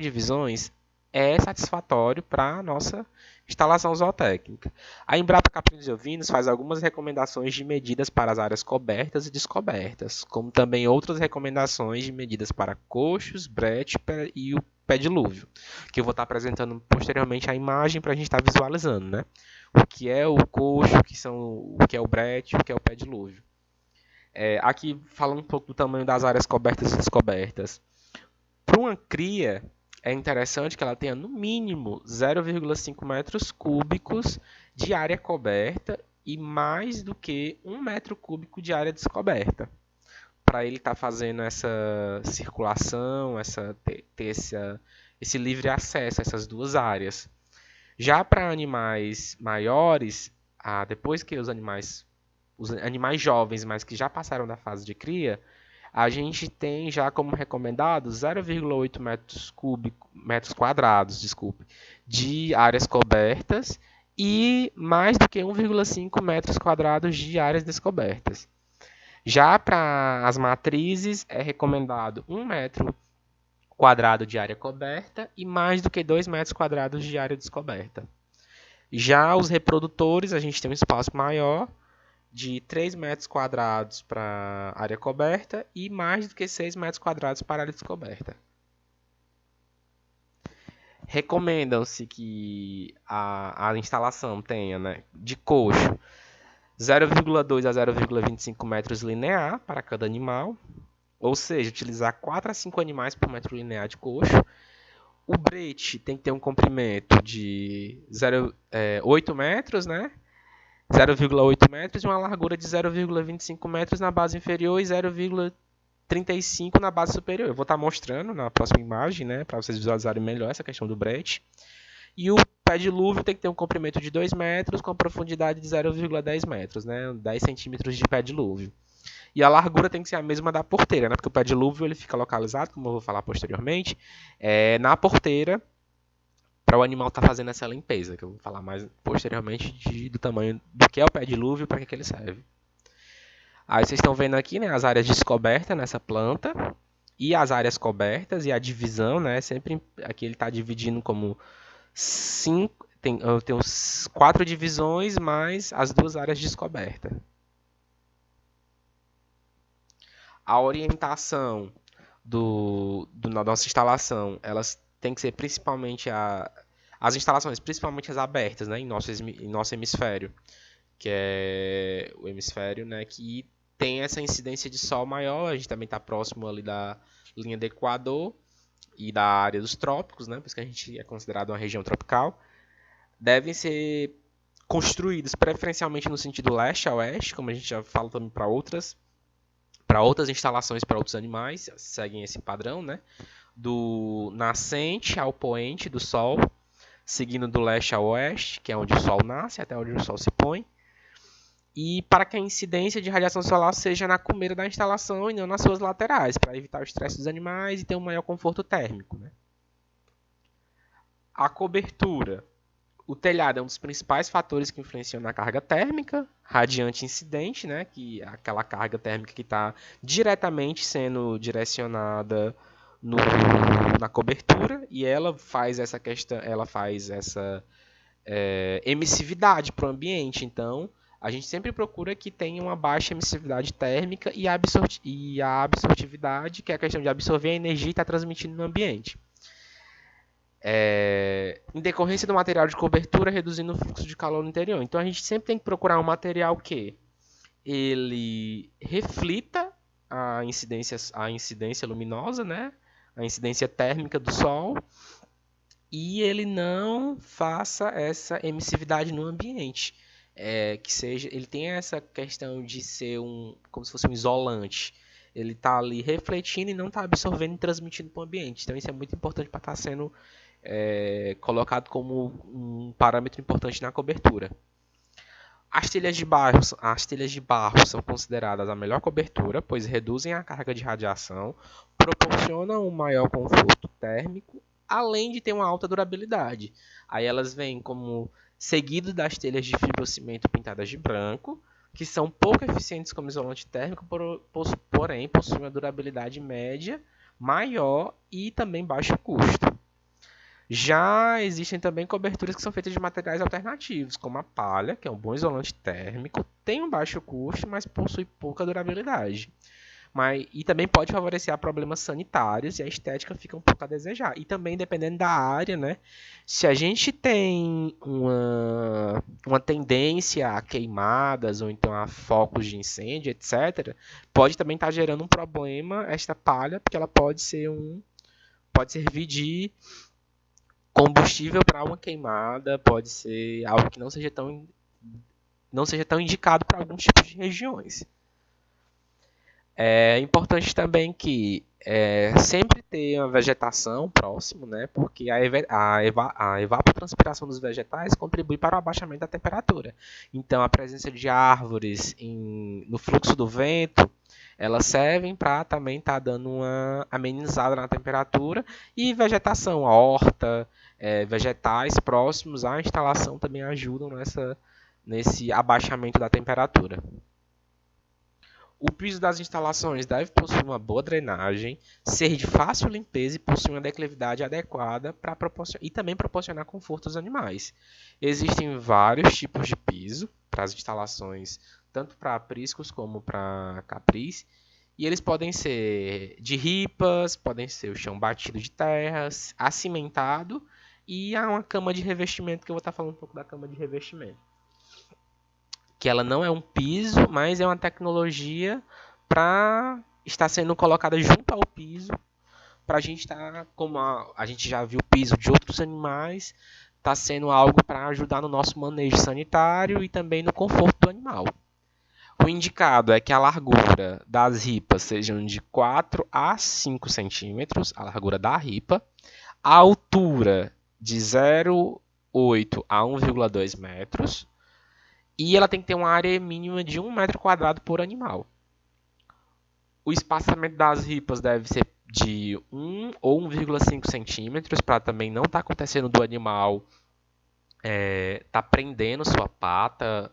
divisões é satisfatório para a nossa instalação zootécnica. A Embrapa Caprinos e Ovinos faz algumas recomendações de medidas para as áreas cobertas e descobertas, como também outras recomendações de medidas para coxos, brete e o pé dilúvio, que eu vou estar apresentando posteriormente a imagem para a gente estar visualizando, né? O que é o coxo, o que é o brete, o que é o pé dilúvio. Aqui falando um pouco do tamanho das áreas cobertas e descobertas. Para uma cria, é interessante que ela tenha no mínimo 0,5 metros cúbicos de área coberta e mais do que 1 metro cúbico de área descoberta. Para ele estar fazendo essa circulação, ter esse livre acesso a essas duas áreas. Já para animais maiores, depois que os animais jovens, mas que já passaram da fase de cria, a gente tem já como recomendado 0,8 metros quadrados, de áreas cobertas e mais do que 1,5 metros quadrados de áreas descobertas. Já para as matrizes, é recomendado 1 metro quadrado de área coberta e mais do que 2 metros quadrados de área descoberta. Já os reprodutores, a gente tem um espaço maior, de 3 metros quadrados para área coberta e mais do que 6 metros quadrados para área descoberta. Recomendam-se que a instalação tenha, né, de coxo 0,2 a 0,25 metros linear para cada animal, ou seja, utilizar 4 a 5 animais por metro linear de coxo. O brete tem que ter um comprimento de 8 metros, né? 0,8 metros e uma largura de 0,25 metros na base inferior e 0,35 na base superior. Eu vou estar mostrando na próxima imagem, né, para vocês visualizarem melhor essa questão do brete. E o pé dilúvio tem que ter um comprimento de 2 metros com a profundidade de 0,10 metros, né, 10 centímetros de pé dilúvio. E a largura tem que ser a mesma da porteira, né, porque o pé dilúvio ele fica localizado, como eu vou falar posteriormente, na porteira, para o animal estar fazendo essa limpeza, que eu vou falar mais posteriormente do tamanho do que é o pé dilúvio e para que ele serve. Aí vocês estão vendo aqui, né, as áreas descobertas nessa planta e as áreas cobertas e a divisão, né, sempre aqui ele está dividindo como 5, tem uns 4 divisões mais as 2 áreas descobertas. A orientação da nossa instalação, elas têm que ser principalmente as instalações, principalmente as abertas, né, em nosso hemisfério, que é o hemisfério, né, que tem essa incidência de sol maior. A gente também está próximo ali da linha do Equador e da área dos trópicos, né, por isso que a gente é considerado uma região tropical. Devem ser construídos preferencialmente no sentido leste a oeste, como a gente já fala também para outras instalações para outros animais, seguem esse padrão, né? Do nascente ao poente do Sol, seguindo do leste ao oeste, que é onde o Sol nasce, até onde o Sol se põe. E para que a incidência de radiação solar seja na cumeira da instalação e não nas suas laterais, para evitar o estresse dos animais e ter um maior conforto térmico, né? A cobertura. O telhado é um dos principais fatores que influenciam na carga térmica, radiante incidente, né, que é aquela carga térmica que está diretamente sendo direcionada na cobertura, e ela faz essa questão, emissividade para o ambiente. Então, a gente sempre procura que tenha uma baixa emissividade térmica e a absortividade, que é a questão de absorver a energia e estar transmitindo no ambiente. Em decorrência do material de cobertura, reduzindo o fluxo de calor no interior. Então a gente sempre tem que procurar um material que ele reflita a incidência luminosa, né? A incidência térmica do sol, e ele não faça essa emissividade no ambiente. Ele tem essa questão de ser como se fosse um isolante. Ele está ali refletindo e não está absorvendo e transmitindo para o ambiente. Então isso é muito importante para estar sendo colocado como um parâmetro importante na cobertura. As telhas de barro são consideradas a melhor cobertura, pois reduzem a carga de radiação, proporcionam um maior conforto térmico, além de ter uma alta durabilidade. Aí elas vêm como seguido das telhas de fibrocimento pintadas de branco, que são pouco eficientes como isolante térmico, porém possuem uma durabilidade média maior e também baixo custo. Já existem também coberturas que são feitas de materiais alternativos, como a palha, que é um bom isolante térmico, tem um baixo custo, mas possui pouca durabilidade. E também pode favorecer a problemas sanitários, e a estética fica um pouco a desejar. E também, dependendo da área, né? Se a gente tem uma tendência a queimadas ou então a focos de incêndio, etc., pode também estar gerando um problema esta palha, porque ela pode ser um pode servir de combustível para uma queimada, pode ser algo que não seja tão indicado para alguns tipos de regiões. É importante também que sempre ter uma vegetação próximo, né, porque a evapotranspiração dos vegetais contribui para o abaixamento da temperatura. Então, a presença de árvores no fluxo do vento, elas servem para também estar dando uma amenizada na temperatura, e vegetação, a horta, vegetais próximos à instalação também ajudam nesse abaixamento da temperatura. O piso das instalações deve possuir uma boa drenagem, ser de fácil limpeza e possuir uma declividade adequada e também proporcionar conforto aos animais. Existem vários tipos de piso para as instalações, tanto para apriscos como para capris, e eles podem ser de ripas, podem ser o chão batido de terras, acimentado, e há uma cama de revestimento, que eu vou estar falando um pouco da cama de revestimento. Que ela não é um piso, mas é uma tecnologia para estar sendo colocada junto ao piso, para a gente estar, como a gente já viu o piso de outros animais, está sendo algo para ajudar no nosso manejo sanitário e também no conforto do animal. O indicado é que a largura das ripas sejam de 4 a 5 centímetros, a largura da ripa, a altura de 0,8 a 1,2 metros, e ela tem que ter uma área mínima de 1 metro quadrado por animal. O espaçamento das ripas deve ser de 1 ou 1,5 centímetros, para também não estar acontecendo do animal tá prendendo sua pata,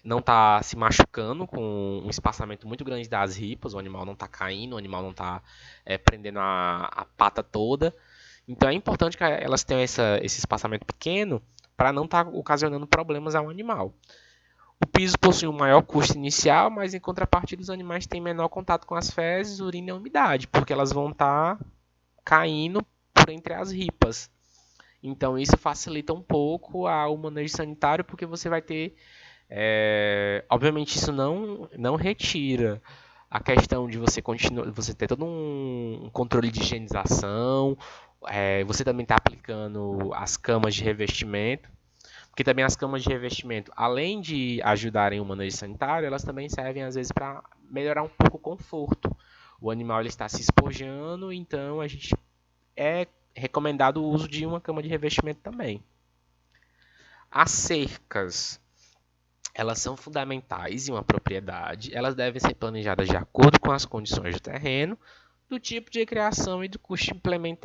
não tá se machucando com um espaçamento muito grande das ripas, o animal não tá caindo, o animal não tá prendendo a pata toda. Então é importante que elas tenham esse espaçamento pequeno para não estar ocasionando problemas ao animal. O piso possui um maior custo inicial, mas em contrapartida os animais têm menor contato com as fezes, urina e umidade, porque elas vão estar caindo por entre as ripas. Então isso facilita um pouco o manejo sanitário, porque você vai ter... obviamente isso não retira a questão de você ter todo um controle de higienização, você também está aplicando as camas de revestimento, porque também as camas de revestimento, além de ajudarem o manejo sanitário, elas também servem às vezes para melhorar um pouco o conforto. O animal ele está se espojando, então a gente é recomendado o uso de uma cama de revestimento também. As cercas, elas são fundamentais em uma propriedade, elas devem ser planejadas de acordo com as condições do terreno, do tipo de criação e do custo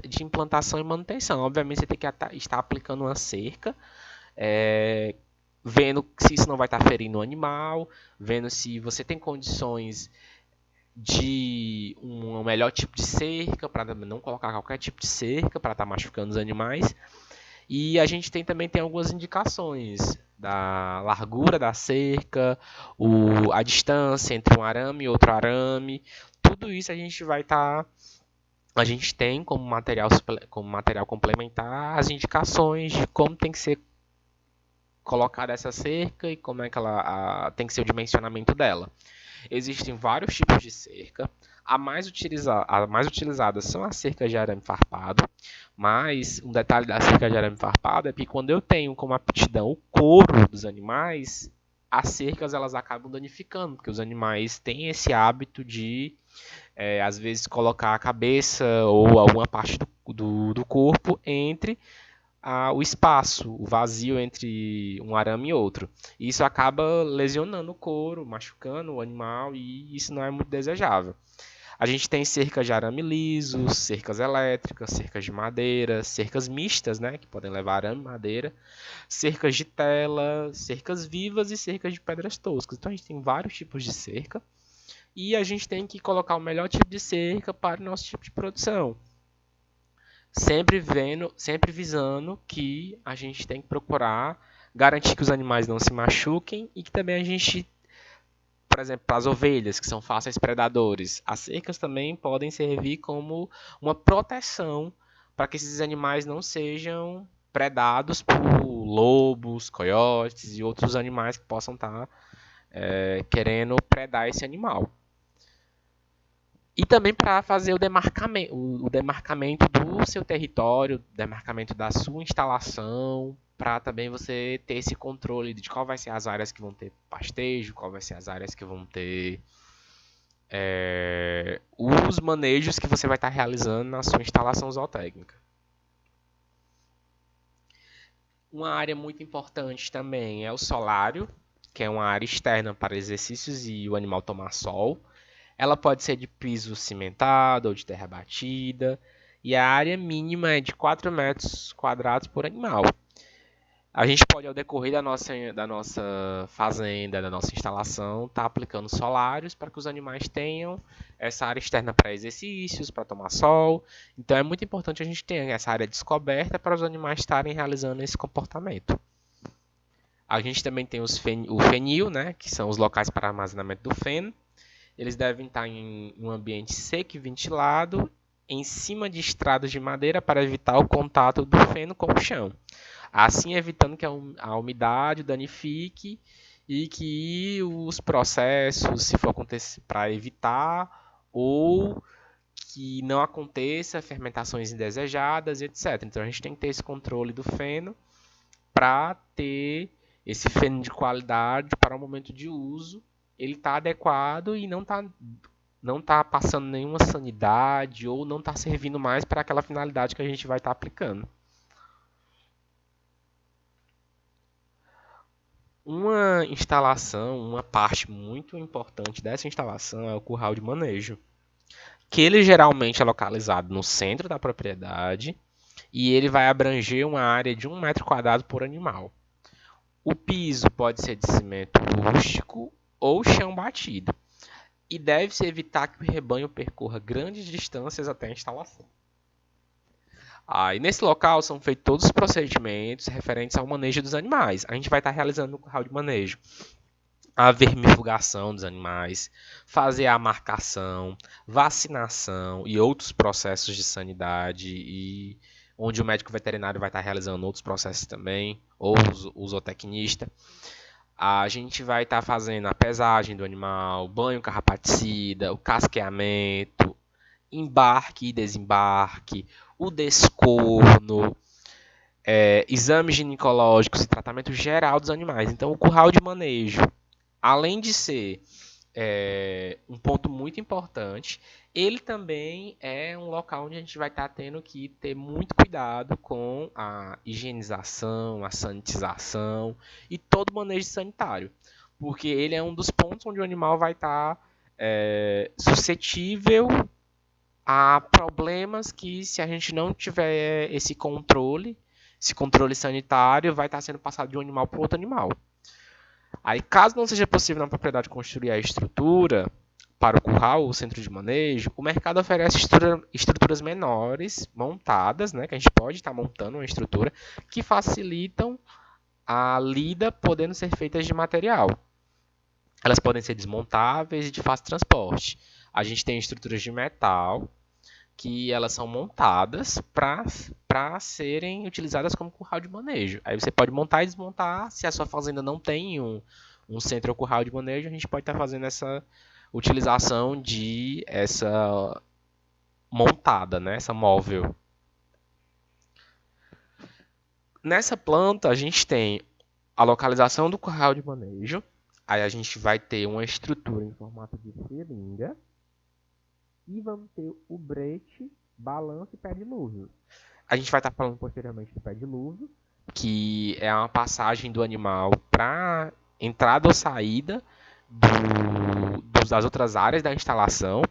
de implantação e manutenção. Obviamente você tem que estar aplicando uma cerca, vendo se isso não vai estar ferindo o animal, vendo se você tem condições de um melhor tipo de cerca, para não colocar qualquer tipo de cerca, para estar machucando os animais. E a gente também tem algumas indicações da largura da cerca, a distância entre um arame e outro arame. Tudo isso a gente tem como material complementar as indicações de como tem que ser colocada essa cerca e como é que ela tem que ser o dimensionamento dela. Existem vários tipos de cerca. A mais utilizada são as cercas de arame farpado, mas um detalhe da cerca de arame farpado é que quando eu tenho como aptidão o couro dos animais, as cercas elas acabam danificando, porque os animais têm esse hábito de às vezes colocar a cabeça ou alguma parte do corpo entre o espaço, o vazio entre um arame e outro. E isso acaba lesionando o couro, machucando o animal, e isso não é muito desejável. A gente tem cercas de arame liso, cercas elétricas, cercas de madeira, cercas mistas, né, que podem levar arame e madeira, cercas de tela, cercas vivas e cercas de pedras toscas. Então a gente tem vários tipos de cerca e a gente tem que colocar o melhor tipo de cerca para o nosso tipo de produção. Sempre visando que a gente tem que procurar garantir que os animais não se machuquem e que também a gente, por exemplo, para as ovelhas, que são fáceis predadores, as cercas também podem servir como uma proteção para que esses animais não sejam predados por lobos, coiotes e outros animais que possam estar querendo predar esse animal. E também para fazer o demarcamento do seu território, demarcamento da sua instalação, para também você ter esse controle de qual vai ser as áreas que vão ter pastejo, qual vai ser as áreas que vão ter os manejos que você vai estar realizando na sua instalação zootécnica. Uma área muito importante também é o solário, que é uma área externa para exercícios e o animal tomar sol. Ela pode ser de piso cimentado ou de terra batida, e a área mínima é de 4 metros quadrados por animal. A gente pode, ao decorrer da nossa fazenda, da nossa instalação, estar aplicando solários para que os animais tenham essa área externa para exercícios, para tomar sol. Então é muito importante a gente ter essa área descoberta para os animais estarem realizando esse comportamento. A gente também tem o fenil, né, que são os locais para armazenamento do feno. Eles devem estar em um ambiente seco e ventilado, em cima de estradas de madeira para evitar o contato do feno com o chão. Assim evitando que a umidade danifique e que os processos, se for acontecer, para evitar ou que não aconteça fermentações indesejadas, etc. Então a gente tem que ter esse controle do feno para ter esse feno de qualidade para o momento de uso. Ele está adequado e não tá passando nenhuma sanidade ou não está servindo mais para aquela finalidade que a gente vai estar aplicando. Uma instalação, uma parte muito importante dessa instalação é o curral de manejo, que ele geralmente é localizado no centro da propriedade e ele vai abranger uma área de 1 metro quadrado por animal. O piso pode ser de cimento rústico ou chão batido, e deve-se evitar que o rebanho percorra grandes distâncias até a instalação. E nesse local são feitos todos os procedimentos referentes ao manejo dos animais. A gente vai estar realizando no curral de manejo a vermifugação dos animais, fazer a marcação, vacinação e outros processos de sanidade, e onde o médico veterinário vai estar realizando outros processos também, ou o zootecnista. A gente vai estar fazendo a pesagem do animal, banho carrapaticida, o casqueamento, embarque e desembarque, o descorno, exames ginecológicos e tratamento geral dos animais. Então, o curral de manejo, além de ser um ponto muito importante, ele também é um local onde a gente vai estar tendo que ter muito cuidado com a higienização, a sanitização e todo o manejo sanitário, porque ele é um dos pontos onde o animal vai estar suscetível a problemas que, se a gente não tiver esse controle sanitário, vai estar sendo passado de um animal para outro animal. Aí, caso não seja possível na propriedade construir a estrutura para o curral, o centro de manejo, o mercado oferece estruturas menores, montadas, né, que a gente pode estar montando uma estrutura, que facilitam a lida, podendo ser feitas de material. Elas podem ser desmontáveis e de fácil transporte. A gente tem estruturas de metal, que elas são montadas para serem utilizadas como curral de manejo. Aí você pode montar e desmontar. Se a sua fazenda não tem um centro ou curral de manejo, a gente pode estar fazendo essa utilização de essa montada, né? Essa móvel. Nessa planta a gente tem a localização do curral de manejo. Aí a gente vai ter uma estrutura em formato de seringa. E vamos ter o brete, balanço e pé dilúvio. A gente vai estar falando posteriormente do pé dilúvio, que é uma passagem do animal para entrada ou saída das outras áreas da instalação.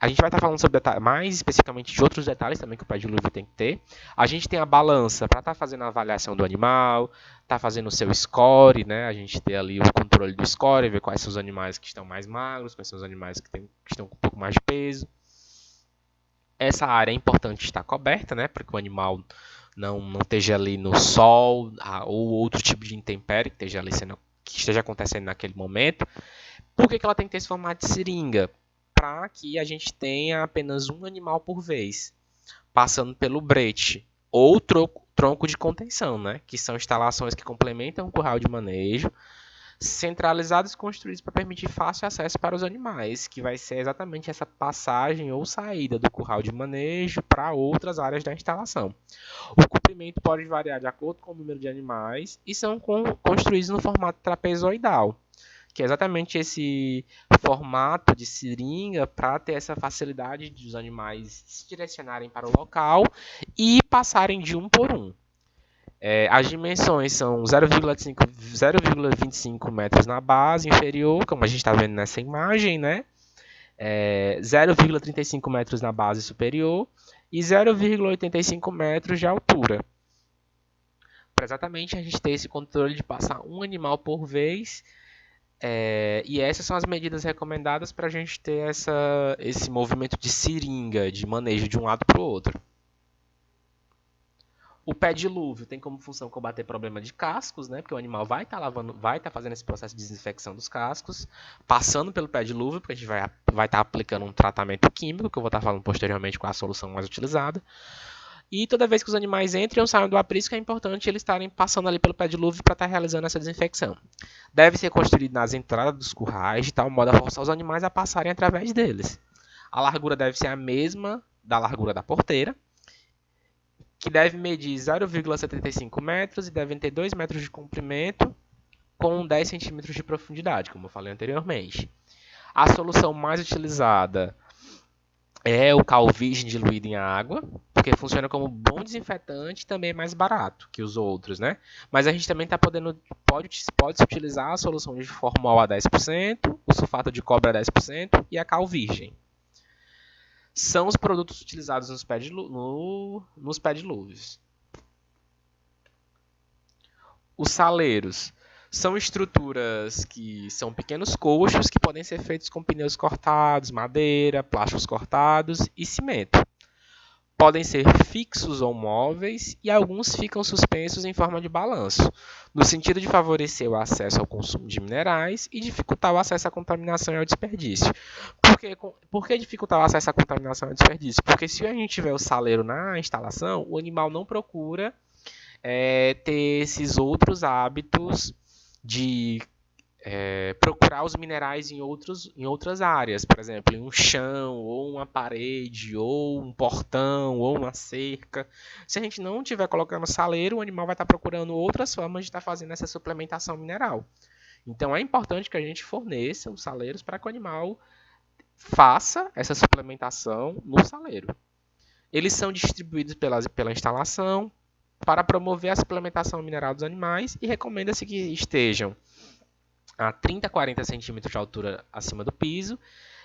A gente vai estar falando sobre mais especificamente de outros detalhes também que o pé dilúvio tem que ter. A gente tem a balança para estar fazendo a avaliação do animal, estar fazendo o seu score, né? A gente tem ali o controle do score, ver quais são os animais que estão mais magros, quais são os animais que estão com um pouco mais de peso. Essa área é importante estar coberta, né? Para que o animal não esteja ali no sol ou outro tipo de intempérie que esteja acontecendo naquele momento. Por que ela tem que ter esse formato de seringa? Para que a gente tenha apenas um animal por vez, passando pelo brete ou tronco de contenção, né? Que são instalações que complementam o curral de manejo, centralizados e construídos para permitir fácil acesso para os animais, que vai ser exatamente essa passagem ou saída do curral de manejo para outras áreas da instalação. O comprimento pode variar de acordo com o número de animais e são construídos no formato trapezoidal, que é exatamente esse formato de seringa para ter essa facilidade de os animais se direcionarem para o local e passarem de um por um. As dimensões são 0,25 metros na base inferior, como a gente está vendo nessa imagem, né? 0,35 metros na base superior e 0,85 metros de altura. Para exatamente a gente ter esse controle de passar um animal por vez. E essas são as medidas recomendadas para a gente ter esse movimento de seringa, de manejo de um lado para o outro. O pé dilúvio tem como função combater problema de cascos, né? Porque o animal vai estar fazendo esse processo de desinfecção dos cascos, passando pelo pé dilúvio, porque a gente vai estar aplicando um tratamento químico, que eu vou estar falando posteriormente com a solução mais utilizada. E toda vez que os animais entrem ou saiam do aprisco, é importante eles estarem passando ali pelo pé dilúvio para estar realizando essa desinfecção. Deve ser construído nas entradas dos currais, de tal modo a forçar os animais a passarem através deles. A largura deve ser a mesma da largura da porteira, que deve medir 0,75 metros e devem ter 2 metros de comprimento com 10 centímetros de profundidade, como eu falei anteriormente. A solução mais utilizada é o cal virgem diluído em água, porque funciona como bom desinfetante e também é mais barato que os outros, né? Mas a gente também pode utilizar a solução de formol a 10%, o sulfato de cobre a 10% e a cal virgem. São os produtos utilizados nos pé-dilúvios. Os saleiros são estruturas que são pequenos coxos que podem ser feitos com pneus cortados, madeira, plásticos cortados e cimento. Podem ser fixos ou móveis e alguns ficam suspensos em forma de balanço, no sentido de favorecer o acesso ao consumo de minerais e dificultar o acesso à contaminação e ao desperdício. Por que dificultar o acesso à contaminação e ao desperdício? Porque se a gente tiver o saleiro na instalação, o animal não procura ter esses outros hábitos de procurar os minerais em outras áreas, por exemplo, em um chão, ou uma parede, ou um portão, ou uma cerca. Se a gente não estiver colocando saleiro, o animal vai estar procurando outras formas de estar fazendo essa suplementação mineral. Então é importante que a gente forneça os saleiros para que o animal faça essa suplementação no saleiro. Eles são distribuídos pela instalação para promover a suplementação mineral dos animais e recomenda-se que estejam a 30 a 40 centímetros de altura acima do piso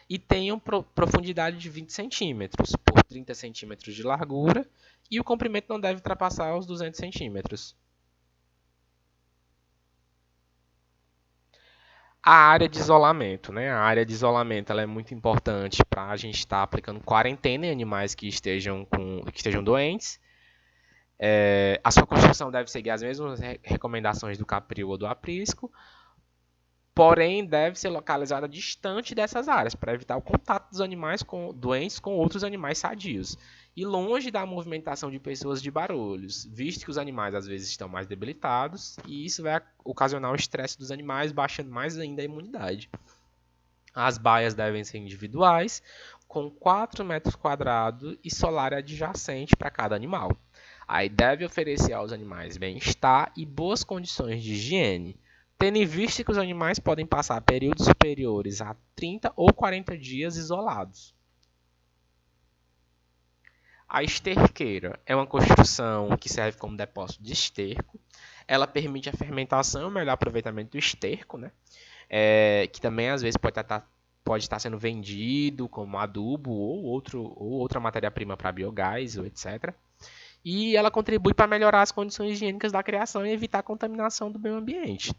e tenham profundidade de 20 centímetros por 30 centímetros de largura e o comprimento não deve ultrapassar os 200 centímetros. A área de isolamento, né? A área de isolamento ela é muito importante para a gente estar aplicando quarentena em animais que estejam doentes. A sua construção deve seguir as mesmas recomendações do capril ou do aprisco, porém deve ser localizada distante dessas áreas para evitar o contato dos animais doentes com outros animais sadios e longe da movimentação de pessoas de barulhos, visto que os animais às vezes estão mais debilitados e isso vai ocasionar o estresse dos animais, baixando mais ainda a imunidade. As baias devem ser individuais, com 4 metros quadrados e solar adjacente para cada animal. Aí deve oferecer aos animais bem-estar e boas condições de higiene, tendo em vista que os animais podem passar períodos superiores a 30 ou 40 dias isolados. A esterqueira é uma construção que serve como depósito de esterco. Ela permite a fermentação e o melhor aproveitamento do esterco, né? Que também às vezes pode estar sendo vendido como adubo ou outra matéria-prima para biogás, ou etc. E ela contribui para melhorar as condições higiênicas da criação e evitar a contaminação do meio ambiente.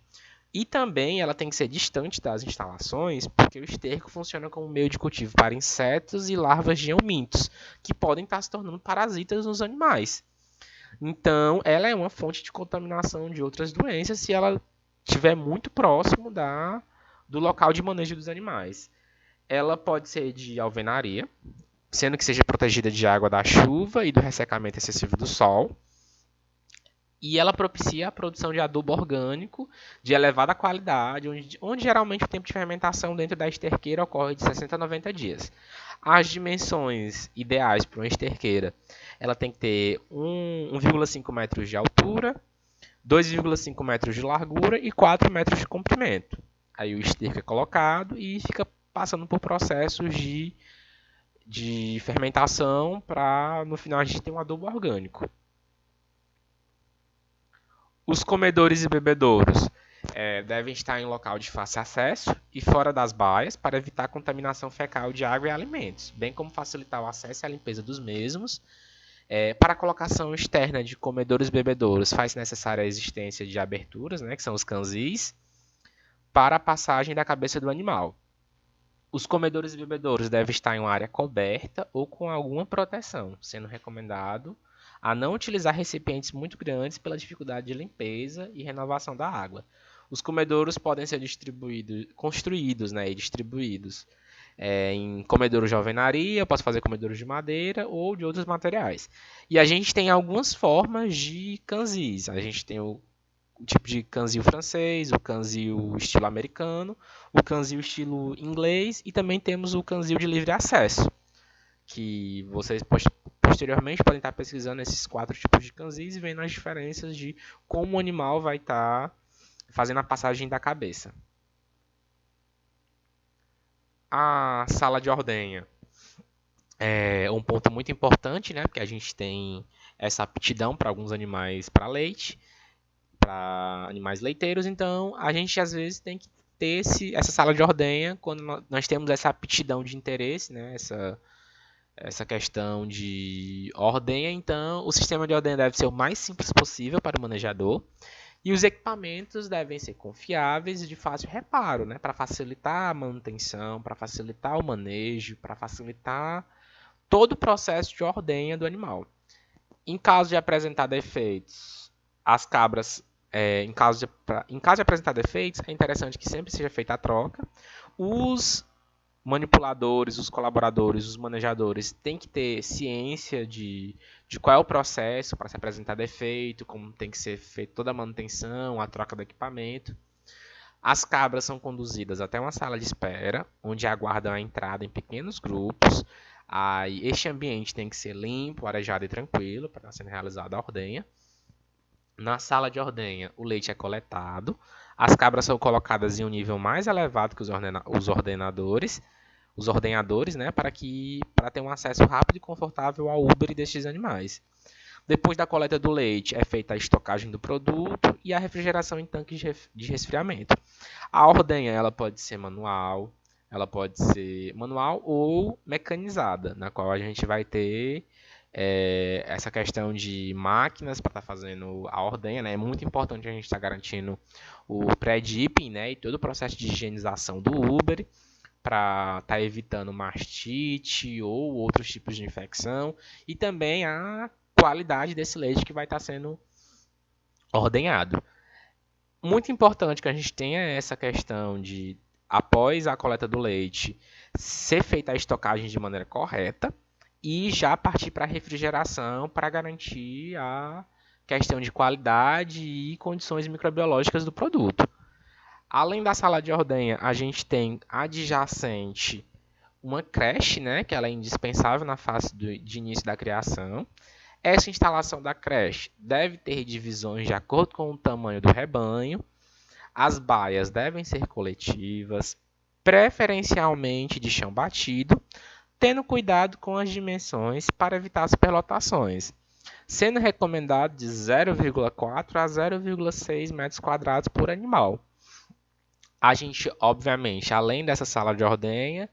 E também ela tem que ser distante das instalações, porque o esterco funciona como meio de cultivo para insetos e larvas de eumintos, que podem estar se tornando parasitas nos animais. Então, ela é uma fonte de contaminação de outras doenças se ela estiver muito próximo do local de manejo dos animais. Ela pode ser de alvenaria, sendo que seja protegida de água da chuva e do ressecamento excessivo do sol. e ela propicia a produção de adubo orgânico de elevada qualidade, onde geralmente o tempo de fermentação dentro da esterqueira ocorre de 60 a 90 dias. As dimensões ideais para uma esterqueira, ela tem que ter 1,5 metros de altura, 2,5 metros de largura e 4 metros de comprimento. Aí o esterco é colocado e fica passando por processos de fermentação para no final a gente ter um adubo orgânico. Os comedores e bebedouros devem estar em local de fácil acesso e fora das baias para evitar a contaminação fecal de água e alimentos, bem como facilitar o acesso e a limpeza dos mesmos. Para a colocação externa de comedores e bebedouros, faz necessária a existência de aberturas, né, que são os canzis, para a passagem da cabeça do animal. Os comedores e bebedouros devem estar em uma área coberta ou com alguma proteção, sendo recomendado a não utilizar recipientes muito grandes pela dificuldade de limpeza e renovação da água. Os comedouros podem ser construídos, né, e distribuídos em comedouros de alvenaria, eu posso fazer comedouros de madeira ou de outros materiais. E a gente tem algumas formas de canzis. A gente tem o tipo de canzil francês, o canzil estilo americano, o canzil estilo inglês e também temos o canzil de livre acesso, que vocês posteriormente podem estar pesquisando esses 4 tipos de canzis e vendo as diferenças de como o animal vai estar fazendo a passagem da cabeça. A sala de ordenha é um ponto muito importante, né? Porque a gente tem essa aptidão para alguns animais para leite, para animais leiteiros, então a gente às vezes tem que ter essa sala de ordenha quando nós temos essa aptidão de interesse, né? Essa questão de ordenha, então o sistema de ordenha deve ser o mais simples possível para o manejador. E os equipamentos devem ser confiáveis e de fácil reparo, né? Para facilitar a manutenção, para facilitar o manejo, para facilitar todo o processo de ordenha do animal. Em caso de apresentar defeitos, as cabras, em caso de apresentar defeitos, é interessante que sempre seja feita a troca. Os manipuladores, os colaboradores, os manejadores têm que ter ciência de qual é o processo para se apresentar defeito, como tem que ser feita toda a manutenção, a troca do equipamento. As cabras são conduzidas até uma sala de espera, onde aguardam a entrada em pequenos grupos. Aí, este ambiente tem que ser limpo, arejado e tranquilo para estar sendo realizada a ordenha. Na sala de ordenha, o leite é coletado. As cabras são colocadas em um nível mais elevado que os ordenhadores, né, para ter um acesso rápido e confortável ao úbere destes animais. Depois da coleta do leite, é feita a estocagem do produto e a refrigeração em tanques de resfriamento. A ordenha ela pode ser manual ou mecanizada, na qual a gente vai ter essa questão de máquinas para estar fazendo a ordenha, né? É muito importante a gente estar garantindo o pré-dipping, né, e todo o processo de higienização do úbere para estar evitando mastite ou outros tipos de infecção e também a qualidade desse leite que vai estar sendo ordenhado. Muito importante que a gente tenha essa questão de, após a coleta do leite, ser feita a estocagem de maneira correta e já partir para a refrigeração para garantir a questão de qualidade e condições microbiológicas do produto. Além da sala de ordenha, a gente tem adjacente uma creche, né, que ela é indispensável na fase de início da criação. Essa instalação da creche deve ter divisões de acordo com o tamanho do rebanho. As baias devem ser coletivas, preferencialmente de chão batido, tendo cuidado com as dimensões para evitar superlotações, sendo recomendado de 0,4 a 0,6 metros quadrados por animal. A gente, obviamente, além dessa sala de ordenha,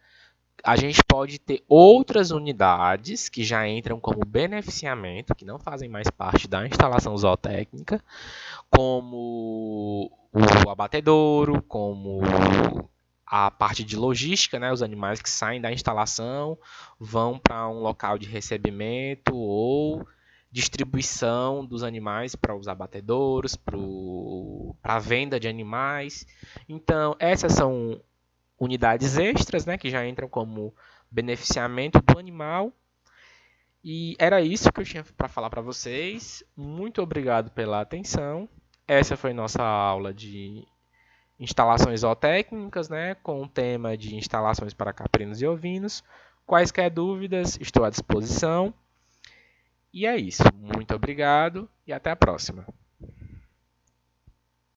a gente pode ter outras unidades que já entram como beneficiamento, que não fazem mais parte da instalação zootécnica, como o abatedouro, como a parte de logística, né? Os animais que saem da instalação vão para um local de recebimento ou distribuição dos animais para os abatedouros, para a venda de animais. Então, essas são unidades extras, né, que já entram como beneficiamento do animal. E era isso que eu tinha para falar para vocês. Muito obrigado pela atenção. Essa foi nossa aula de instalações zootécnicas, né, com o tema de instalações para caprinos e ovinos. Quaisquer dúvidas, estou à disposição. E é isso. Muito obrigado e até a próxima.